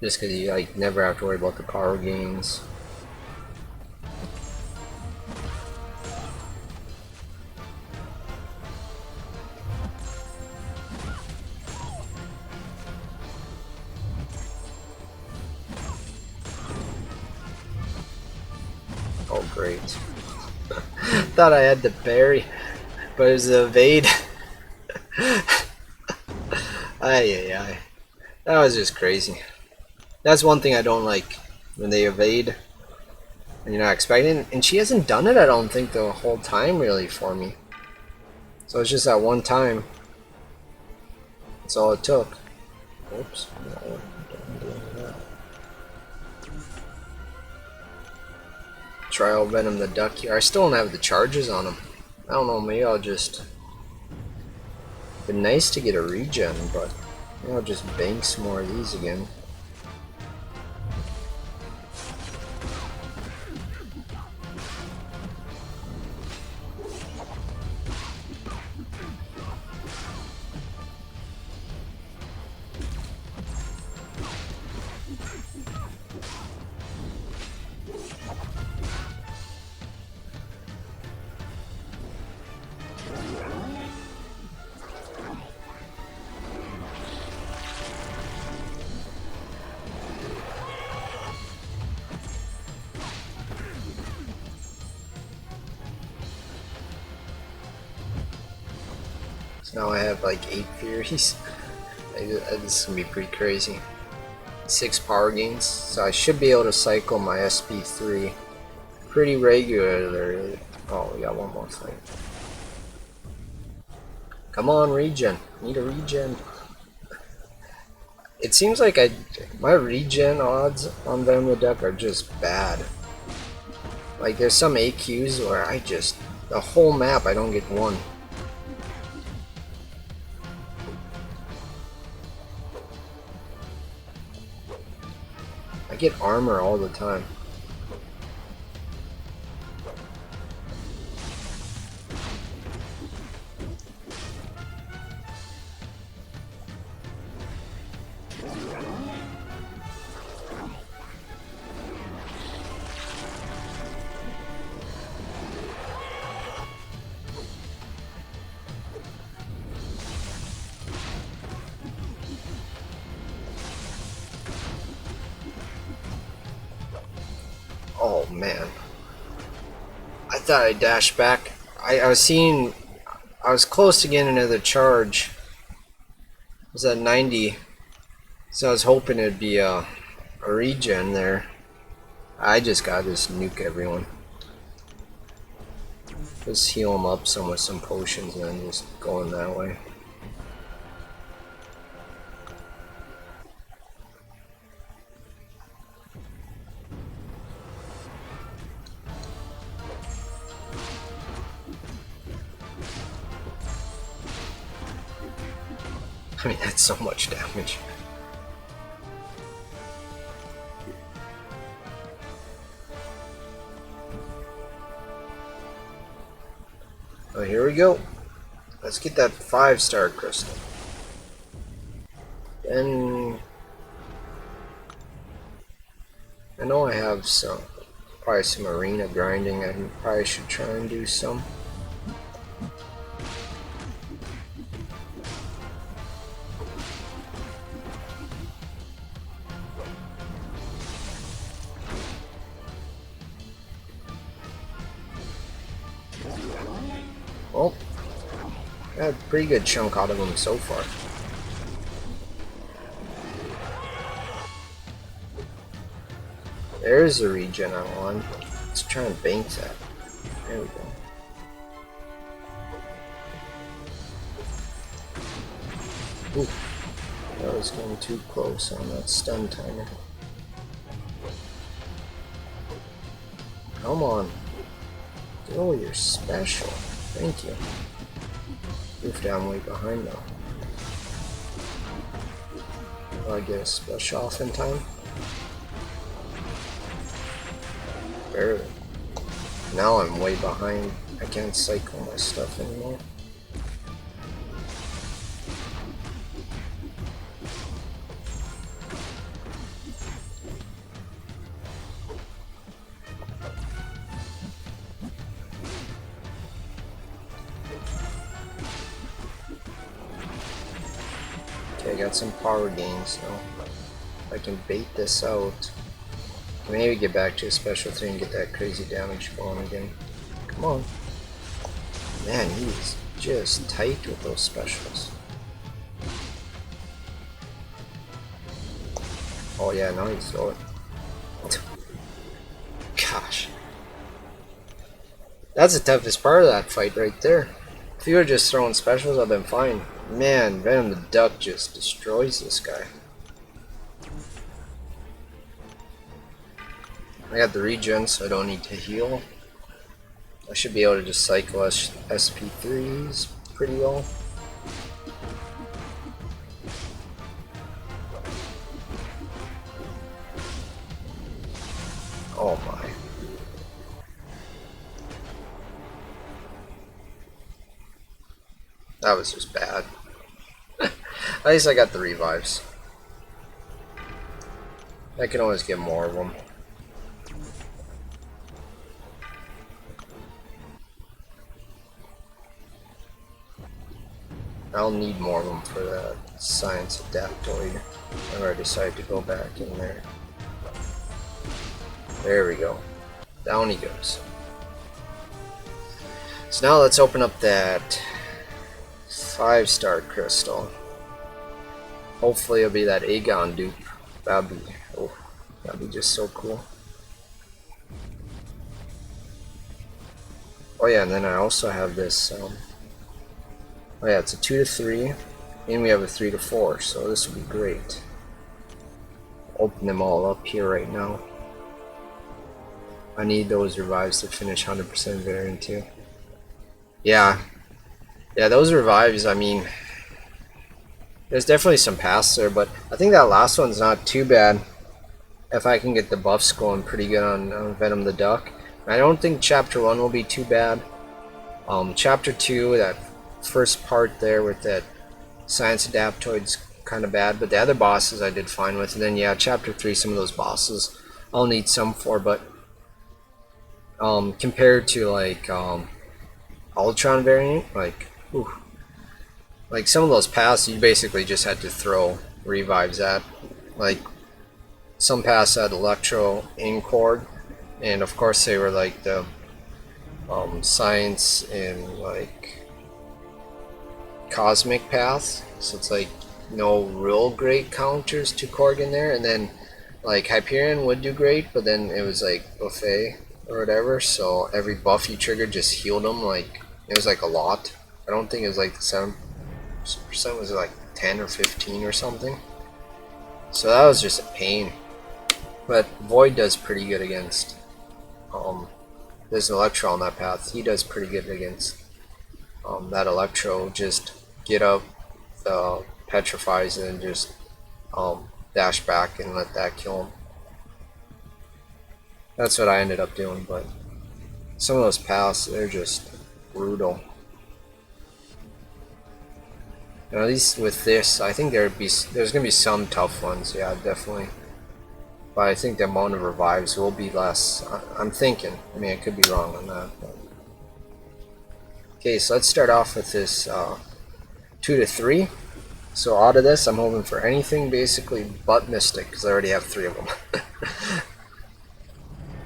Just because you like never have to worry about the power gains. Oh great. Thought I had the parry, but it was the evade. Ay. That was just crazy. That's one thing I don't like, when they evade and you're not expecting it. And she hasn't done it, I don't think, the whole time really for me. So it's just that one time. That's all it took. Oops. No, don't do that. Trial Venom the Duck here. I still don't have the charges on him. I don't know, maybe I'll just... It'd be nice to get a regen, but maybe I'll just bank some more of these again. Now I have like 8 Furies. This is gonna be pretty crazy. 6 power gains, so I should be able to cycle my SP3 pretty regularly. Oh, we got one more fight. Come on, regen. Need a regen. It seems like my regen odds on Venom the Duck are just bad. Like there's some AQs where the whole map I don't get one. I get armor all the time. Oh man. I thought I dashed back. I was close to getting another charge. It was at 90. So I was hoping it'd be a regen there. I just gotta just nuke everyone. Just heal them up some with some potions and then just going that way. I mean, that's so much damage. Oh, here we go. Let's get that 5-star crystal. Then I know I have probably some arena grinding. I probably should try and do some. Well, got a pretty good chunk out of him so far. There's a regen I want. Let's try and bank that. There we go. Ooh, that was getting too close on that stun timer. Come on. Oh, you're special. Thank you. Oof, I'm way behind now. Will I get a special off in time? Barely. Now I'm way behind. I can't cycle my stuff anymore. Okay, I got some power gains now. If I can bait this out, maybe get back to a special 3 and get that crazy damage going again. Come on. Man, he's just tight with those specials. Oh yeah, now you throw it. Gosh. That's the toughest part of that fight right there. If you were just throwing specials, I've been fine. Man, Venom the Duck just destroys this guy. I got the regen, so I don't need to heal. I should be able to just cycle SP3s pretty well. Oh my. That was just bad. At least I got the revives. I can always get more of them. I'll need more of them for that science adaptoid whenever I decide to go back in there. There we go. Down he goes. So now let's open up that 5-star crystal. Hopefully it'll be that Aegon dupe. That'd be just so cool. Oh yeah, and then I also have this oh yeah, it's a 2 to 3 and we have a 3 to 4, so this would be great. Open them all up here right now. I need those revives to finish 100% variant too. Yeah, those revives, I mean, there's definitely some paths there, but I think that last one's not too bad if I can get the buffs going pretty good on Venom the Duck. I don't think Chapter 1 will be too bad. Chapter 2, that first part there with that Science Adaptoid's kind of bad, but the other bosses I did fine with. And then yeah, Chapter 3, some of those bosses I'll need some for, but compared to like Ultron variant, like some of those paths you basically just had to throw revives at. Like some paths had Electro Incord, and of course they were like the science and like cosmic paths, so it's like no real great counters to Korg in there. And then like Hyperion would do great, but then it was like buffet or whatever, so every buff you triggered just healed them. Like it was like a lot. I don't think it was like the 7%, was it like 10 or 15 or something, so that was just a pain. But Void does pretty good against there's an Electro on that path. He does pretty good against that Electro. Just get up, petrifies, and then just dash back and let that kill him. That's what I ended up doing, but some of those paths, they're just brutal. And at least with this, I think there's gonna be some tough ones, yeah, definitely. But I think the amount of revives will be less. I'm thinking. I mean, I could be wrong on that. But. Okay, so let's start off with this 2 to 3. So out of this, I'm hoping for anything basically but Mystic, because I already have 3 of them.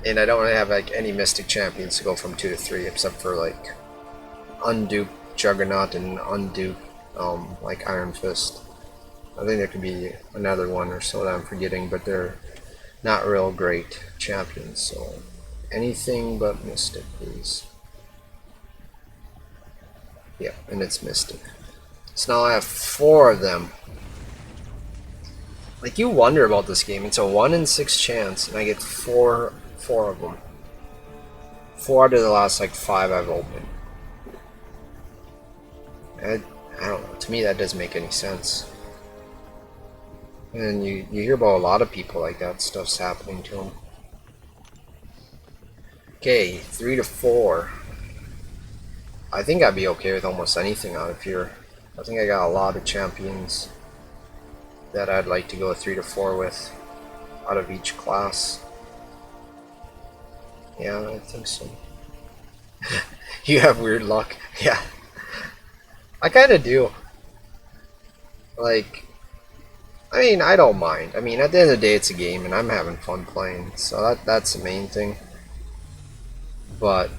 And I don't really have like any Mystic champions to go from 2 to 3, except for like unduped Juggernaut and unduped like Iron Fist. I think there could be another one or so that I'm forgetting, but they're not real great champions. So anything but Mystic, please. Yeah, and it's Mystic. So now I have 4 of them. Like, you wonder about this game. It's a 1 in 6 chance, and I get four of them. 4 out of the last like 5 I've opened. I don't know. To me, that doesn't make any sense. And you hear about a lot of people like that stuff's happening to them. Okay, 3 to 4. I think I'd be okay with almost anything out of here. I think I got a lot of champions that I'd like to go 3 to 4 with out of each class. Yeah, I think so. You have weird luck. Yeah. I kind of do. Like, I mean, I don't mind. I mean, at the end of the day, it's a game, and I'm having fun playing, so that's the main thing. But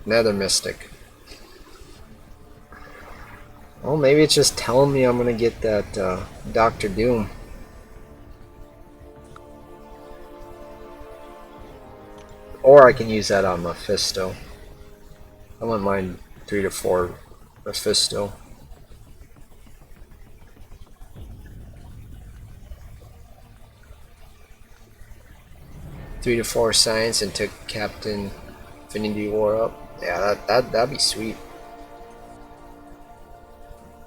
another Mystic. Well, maybe it's just telling me I'm gonna get that Doctor Doom. Or I can use that on Mephisto. I wouldn't mind 3 to 4 Mephisto. Three to 4 Science and took Captain Infinity War up. Yeah, that'd be sweet.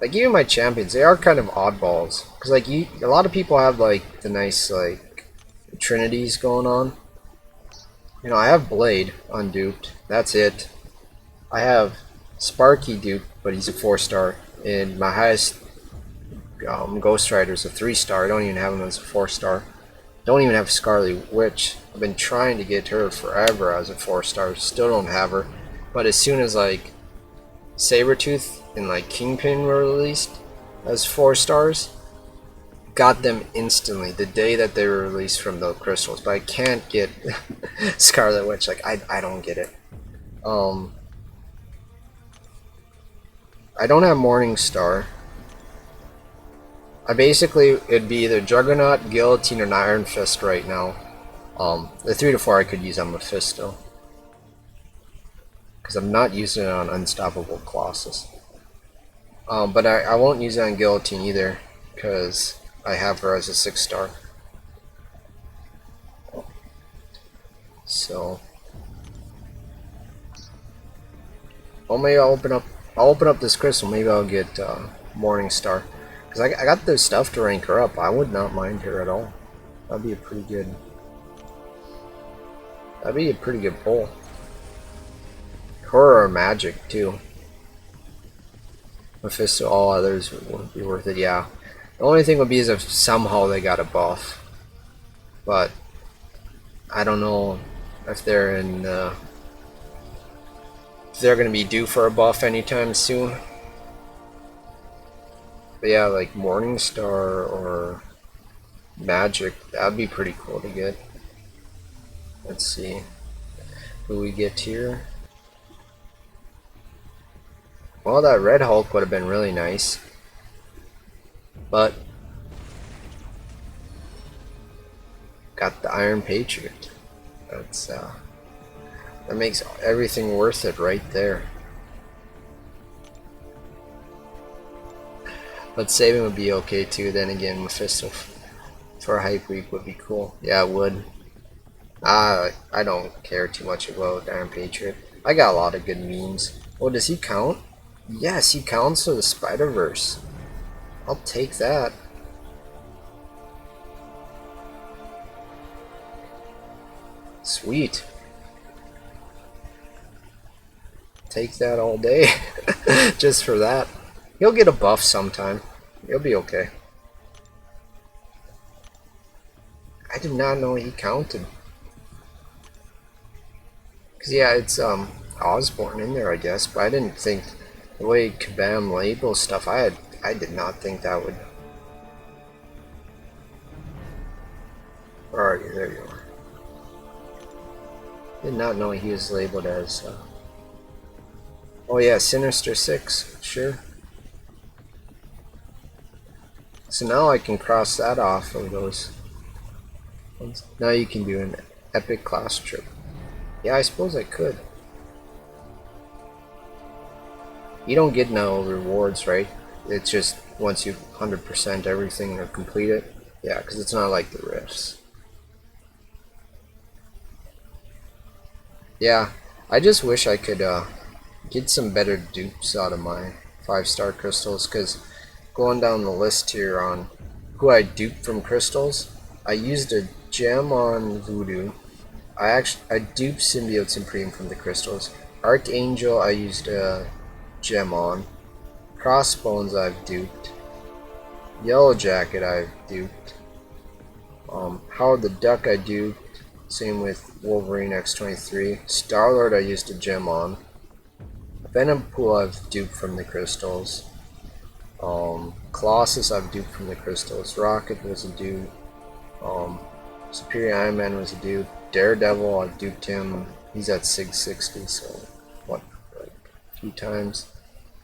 Like, even my champions, they are kind of oddballs. Cause like a lot of people have like the nice like trinities going on. You know, I have Blade unduped. That's it. I have Sparky duped, but he's a 4-star. And my highest Ghost Rider is a 3-star. I don't even have him as a 4-star. Don't even have Scarlet Witch. I've been trying to get her forever as a 4-star. Still don't have her. But as soon as like Sabretooth and like Kingpin were released as 4-stars, got them instantly the day that they were released from the crystals. But I can't get Scarlet Witch. Like, I don't get it. I don't have Morningstar. I basically, it'd be either Juggernaut, Guillotine, or an Iron Fist right now. The 3 to 4 I could use on Mephisto. Because I'm not using it on Unstoppable Colossus. But I won't use it on Guillotine either, because I have her as a 6-star. So, well, maybe I'll open up this crystal. Maybe I'll get Morningstar, because I got the stuff to rank her up. I would not mind her at all. That'd be a pretty good. That'd be a pretty good pull. Her or Magic too. Mephisto, all others wouldn't be worth it. Yeah, the only thing would be is if somehow they got a buff, but I don't know if they're in. If they're gonna be due for a buff anytime soon. But yeah, like Morningstar or Magic, that'd be pretty cool to get. Let's see who we get here. Well, that Red Hulk would have been really nice, but got the Iron Patriot. That's that makes everything worth it right there. But saving would be okay too. Then again, Mephisto for Hype Week would be cool. Yeah, it would. I don't care too much about Iron Patriot. I got a lot of good memes. Oh, does he count? Yes, he counts for the Spider-Verse. I'll take that. Sweet. Take that all day. Just for that. He'll get a buff sometime. He'll be okay. I did not know he counted. Cause yeah, it's Osborn in there, I guess, but I didn't think the way Kabam labels stuff. I did not think that would. Where are you? There you are. Did not know he was labeled as Oh yeah, Sinister 6, sure. So now I can cross that off of those ones. Now you can do an epic class trip. Yeah, I suppose I could. You don't get no rewards, right? It's just once you 100% everything or complete it. Yeah, because it's not like the rifts. Yeah, I just wish I could get some better dupes out of my 5-star crystals, because going down the list here on who I duped from crystals, I used a gem on Voodoo. I duped Symbiote Supreme from the crystals. Archangel I used a gem on. Crossbones I've duped. Yellow Jacket I've duped. Howard the Duck I duped. Same with Wolverine X-23. Star-Lord I used a gem on. Venom Pool I've duped from the crystals. Colossus I've duped from the crystals. Rocket was a dupe. Superior Iron Man was a dupe. Daredevil I duped him. He's at 660, so what, like a few times.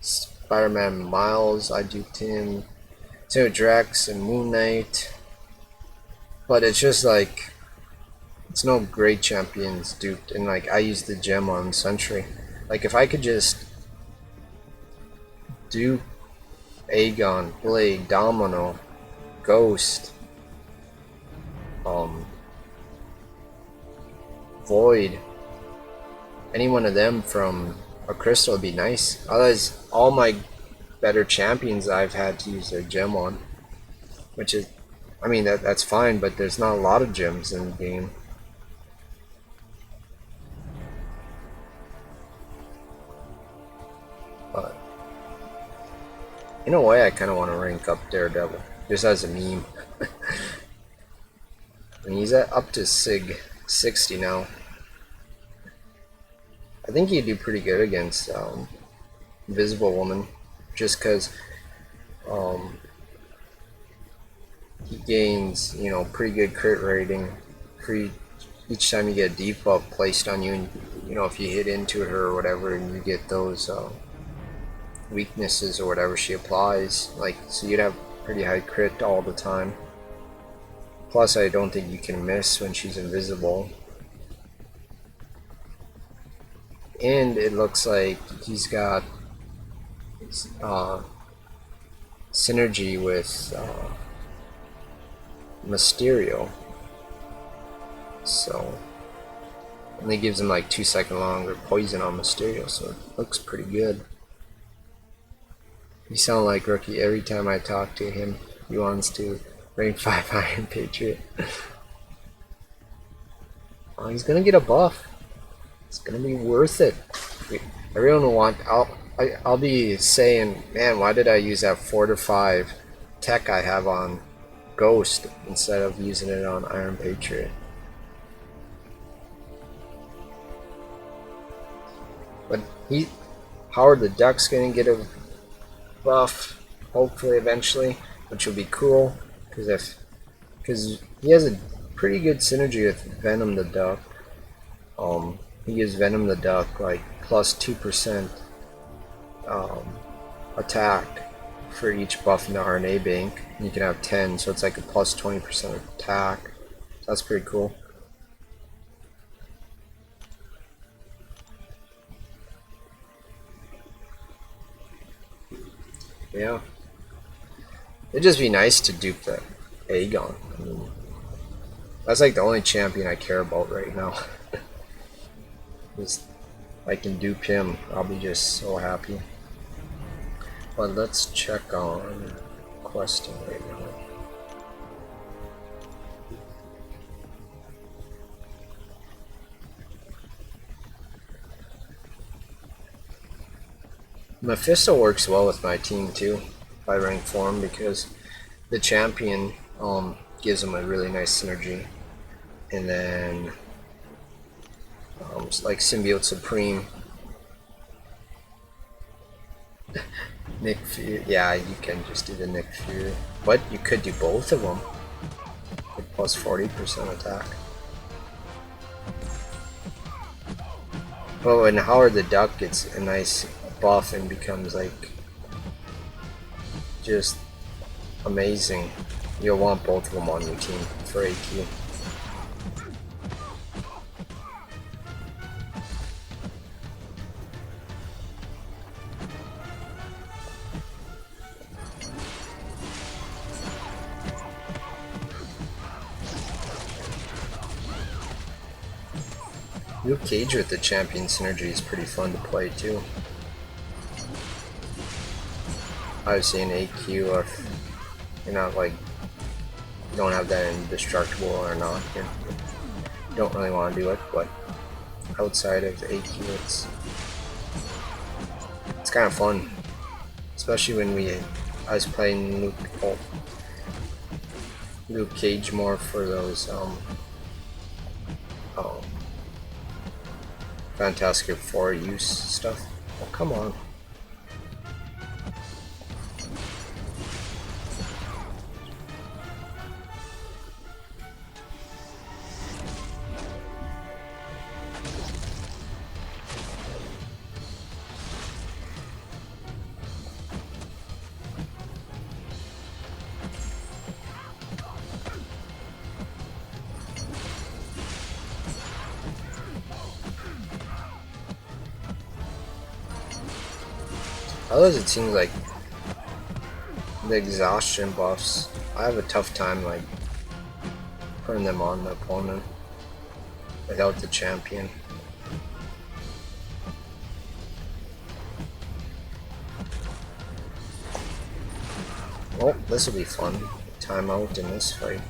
Spider-Man Miles I duped him. Same with Drax and Moon Knight. But it's just like it's no great champions duped, and like I used the gem on Sentry. Like if I could just dupe Aegon, Blade, Domino, Ghost, Void, any one of them from a crystal would be nice. Otherwise, all my better champions I've had to use their gem on, which is, I mean that's fine, but there's not a lot of gems in the game. But in a way, I kind of want to rank up Daredevil just as a meme. I mean, he's at up to Sig 60 now. I think he'd do pretty good against Invisible Woman, just because he gains, you know, pretty good crit rating for each time you get a debuff placed on you, and you know if you hit into her or whatever, and you get those weaknesses or whatever she applies, like so you'd have pretty high crit all the time. Plus, I don't think you can miss when she's invisible. And it looks like he's got synergy with Mysterio. So, only gives him like 2-second longer poison on Mysterio, so it looks pretty good. You sound like Rookie every time I talk to him. He wants to rank 5 Iron Patriot. Oh, he's gonna get a buff. It's gonna be worth it. Everyone will want. I'll be saying, man, why did I use that 4 to 5 tech I have on Ghost instead of using it on Iron Patriot? But Howard the Duck's gonna get a buff, hopefully eventually, which will be cool because he has a pretty good synergy with Venom the Duck. He gives Venom the Duck like plus 2% attack for each buff in the RNA bank. You can have 10, so it's like a plus 20% attack. So that's pretty cool. Yeah. It'd just be nice to dupe that Aegon. I mean, that's like the only champion I care about right now. Just I can dupe him, I'll be just so happy. But let's check on questing right now. Mephisto works well with my team too, by rank form, because the champion gives him a really nice synergy, and then like Symbiote Supreme, Nick Fury. Yeah, you can just do the Nick Fury, but you could do both of them with plus 40% attack. But when Howard the Duck gets a nice buff and becomes like just amazing, you'll want both of them on your team for AQ. Luke Cage with the champion synergy is pretty fun to play too. Obviously in AQ, if you're not like, you don't have that indestructible or not, you don't really want to do it, but outside of AQ it's kind of fun. Especially when I was playing Luke Cage more for those Fantastic Four use stuff. Oh, come on. Otherwise, it seems like the exhaustion buffs, I have a tough time like putting them on the opponent without the champion. Oh, this will be fun. Timeout in this fight.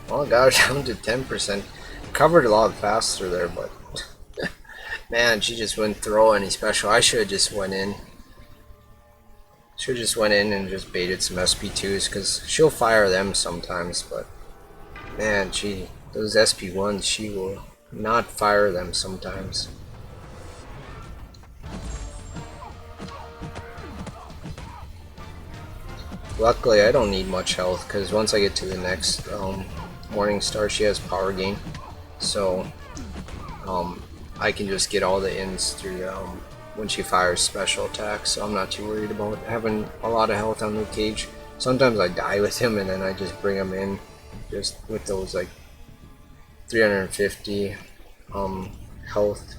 Well, got her down to 10%. Covered a lot faster there, but man, she just wouldn't throw any special. I should have just went in. Should have just went in and just baited some SP2s, because she'll fire them sometimes, but man, those SP1s, she will not fire them sometimes. Luckily, I don't need much health, because once I get to the next Morning Star, she has power gain, so I can just get all the ins through when she fires special attacks, so I'm not too worried about having a lot of health on Luke Cage. Sometimes I die with him and then I just bring him in just with those like 350 health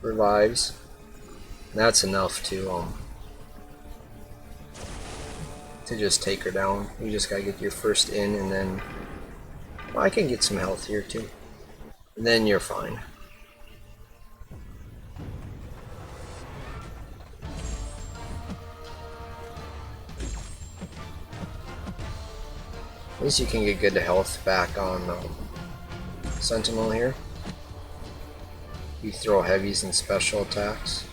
revives. And that's enough to just take her down. You just gotta get your first in, and then well, I can get some health here too. And then you're fine. At least you can get good health back on Sentinel here. You throw heavies and special attacks.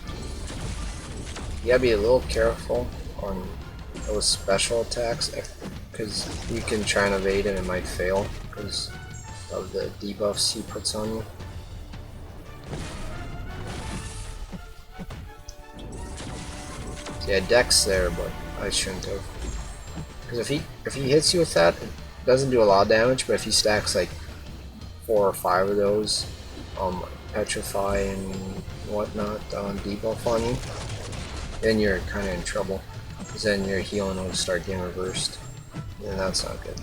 You gotta be a little careful on those special attacks, because you can try and evade and it might fail because of the debuffs he puts on you. So yeah, Dex there, but I shouldn't have. Because if he hits you with that, it doesn't do a lot of damage, but if he stacks like 4 or 5 of those, Petrify and whatnot debuff on you, then you're kind of in trouble. Because then your healing will start getting reversed, and that's not good.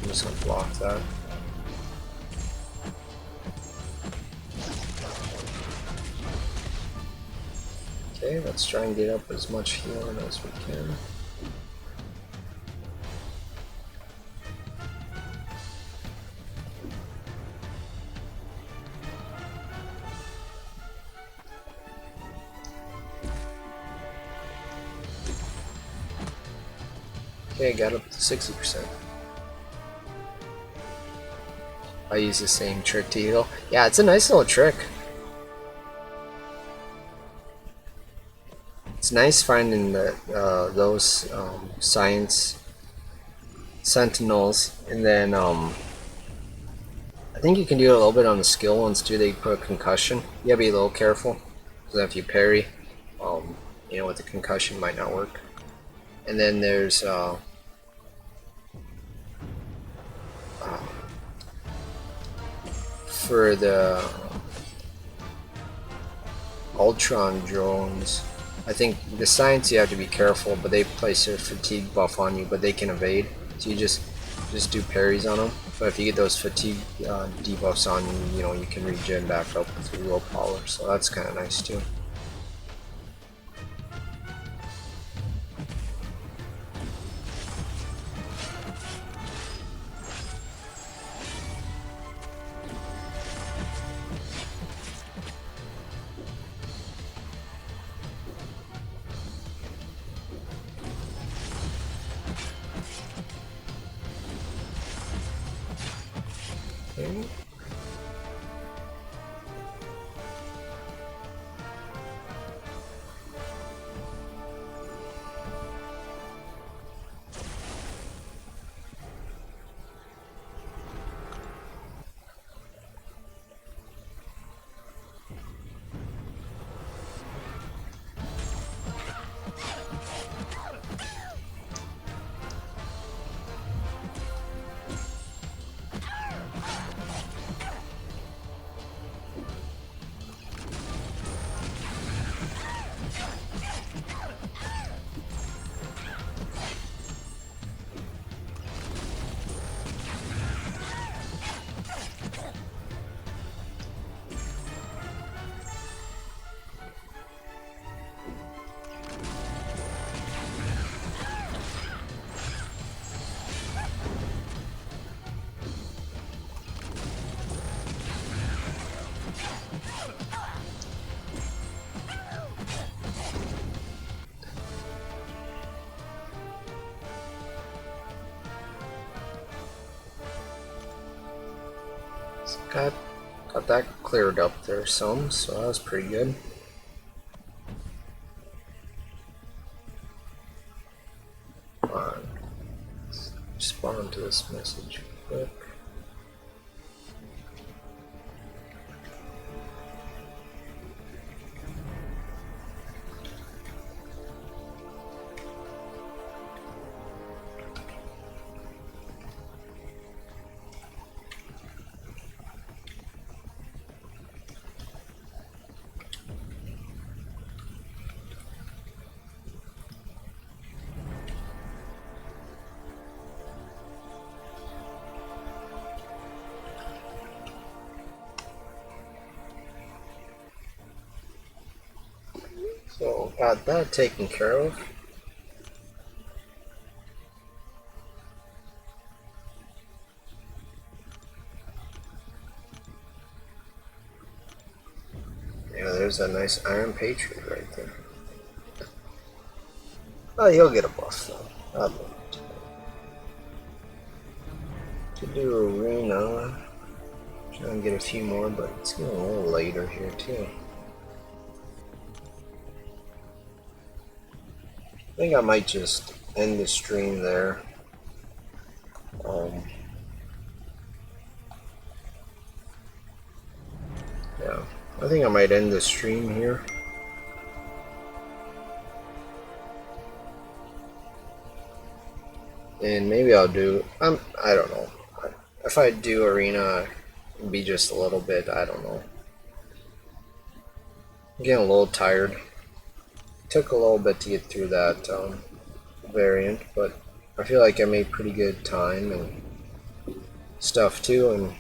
I'm just gonna block that. Okay, let's try and get up as much healing as we can. Okay, got up to 60%. I use the same trick to heal. Yeah, it's a nice little trick. It's nice finding the, those science sentinels, and then I think you can do it a little bit on the skill ones too. They put a concussion. You gotta be a little careful, because if you parry, you know, with the concussion might not work. And then there's for the Ultron drones, I think the science you have to be careful, but they place their fatigue buff on you, but they can evade. So you just do parries on them. But if you get those fatigue debuffs on you, you know, you can regen back up with your willpower. So that's kind of nice too. Okay. Got that cleared up there some, so that was pretty good. Alright, let's respond to this message quick. So got that taken care of. Yeah, there's a nice Iron Patriot right there. Oh, he'll get a buff though. Could do Arena. Try and get a few more, but it's getting a little later here too. I think I might just end the stream there. Yeah, I think I might end the stream here. And maybe I'll do, I don't know. If I do Arena, it'd be just a little bit, I don't know. I'm getting a little tired. Took a little bit to get through that variant, but I feel like I made pretty good time and stuff too, and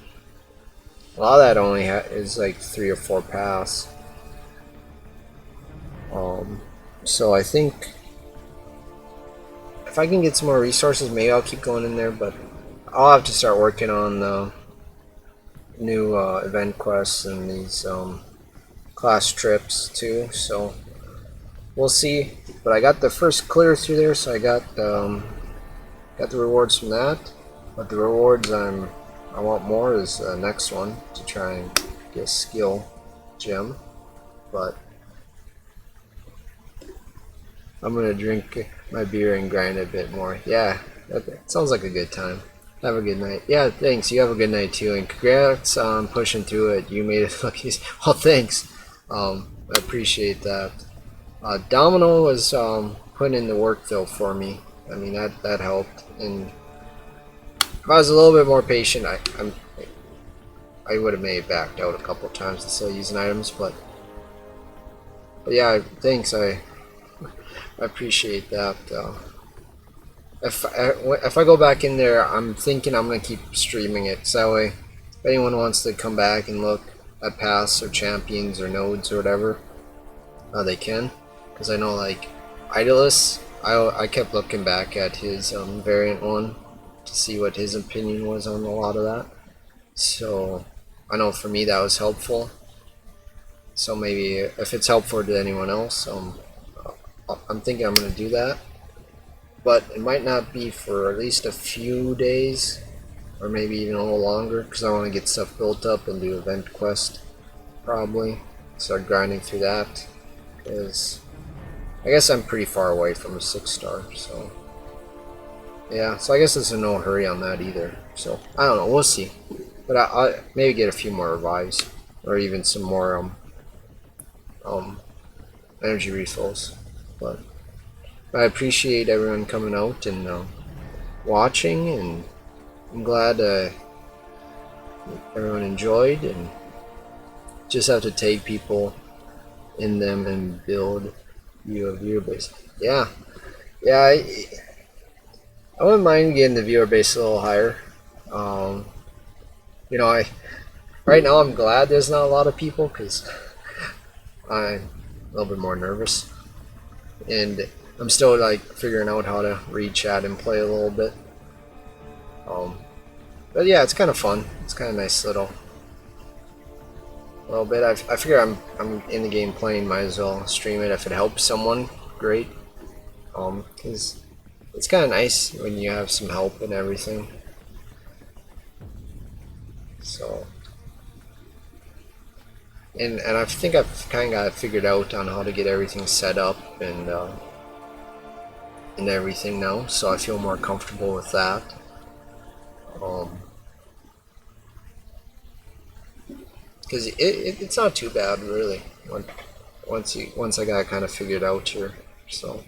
a lot of that only is like 3 or 4 paths. So I think if I can get some more resources, maybe I'll keep going in there, but I'll have to start working on the new event quests and these class trips too, so we'll see. But I got the first clear through there, so I got the rewards from that. But the rewards I want more is the next one to try and get a skill gem. But I'm gonna drink my beer and grind a bit more. Yeah, that sounds like a good time. Have a good night. Yeah, thanks. You have a good night too, and congrats on pushing through it. You made it look easy. Well, thanks. I appreciate that. Domino was putting in the work though for me. I mean that helped. And if I was a little bit more patient, I would have maybe backed out a couple of times instead of using items. But yeah, thanks. I appreciate that. If I go back in there, I'm thinking I'm gonna keep streaming it. So that way, if anyone wants to come back and look at paths or champions or nodes or whatever, they can. Because I know like Idolus, I kept looking back at his variant one to see what his opinion was on a lot of that. So I know for me that was helpful. So maybe if it's helpful to anyone else, I'm thinking I'm gonna do that. But it might not be for at least a few days, or maybe even a little longer, because I want to get stuff built up and do event quest, probably. Start grinding through that, because I guess I'm pretty far away from a 6-star, so yeah. So I guess there's no hurry on that either. So I don't know, we'll see. But I maybe get a few more revives, or even some more energy refills, but. I appreciate everyone coming out and watching, and I'm glad everyone enjoyed, and just have to take people in them and build your viewer base. Yeah, I wouldn't mind getting the viewer base a little higher. You know, right now I'm glad there's not a lot of people, because I'm a little bit more nervous, and I'm still like figuring out how to read chat and play a little bit. But yeah, it's kind of fun. It's kind of nice little bit. I figure I'm in the game playing, might as well stream it if it helps someone. Great. Because it's kind of nice when you have some help and everything. So. And I think I've kind of got it figured out on how to get everything set up and everything now, so I feel more comfortable with that. Because it's not too bad really once I got it kind of figured out here. So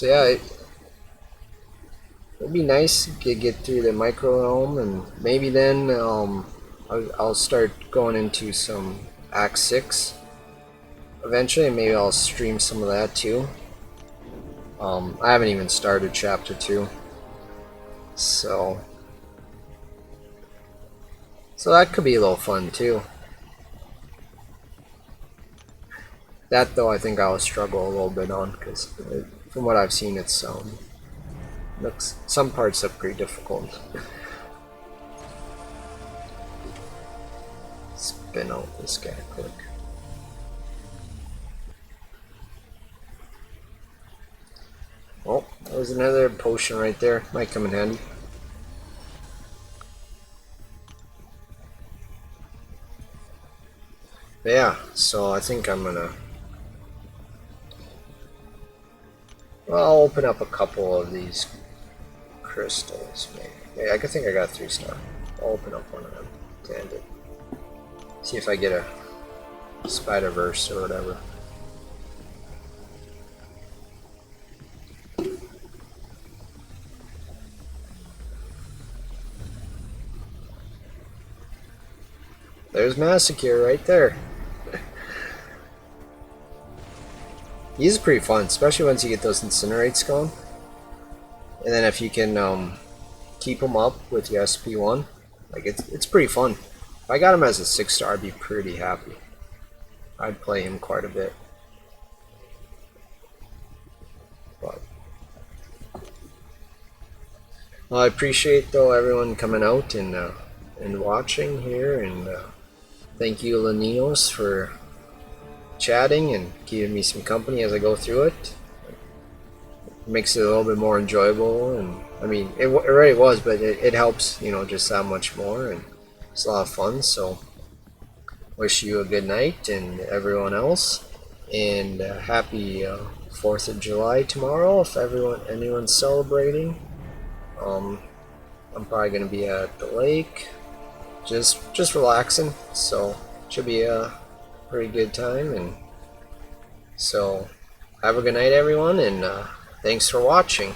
yeah, it'd be nice to get through the micro realm, and maybe then I'll start going into some Act 6 eventually, and maybe I'll stream some of that too. I haven't even started Chapter 2, so that could be a little fun too. That though, I think I'll struggle a little bit on, because from what I've seen, it's some parts are pretty difficult. Spin out this guy quick. Oh, there's another potion right there. Might come in handy. But yeah, so I think I'm gonna... Well, I'll open up a couple of these crystals, maybe. I think I got 3-star. I'll open up one of them to end it. See if I get a Spider-Verse or whatever. There's Massacre right there. He's pretty fun, especially once you get those incinerates going. And then if you can keep him up with your SP1, like it's pretty fun. If I got him as a 6-star, I'd be pretty happy. I'd play him quite a bit. But well, I appreciate though everyone coming out and watching here, and thank you Lanios for chatting and keeping me some company as I go through it. It makes it a little bit more enjoyable, and I mean it already was, but it helps, you know, just that much more, and it's a lot of fun. So wish you a good night and everyone else, and happy 4th of July tomorrow if anyone's celebrating. I'm probably gonna be at the lake, just relaxing. So should be a pretty good time. And so have a good night, everyone, and thanks for watching.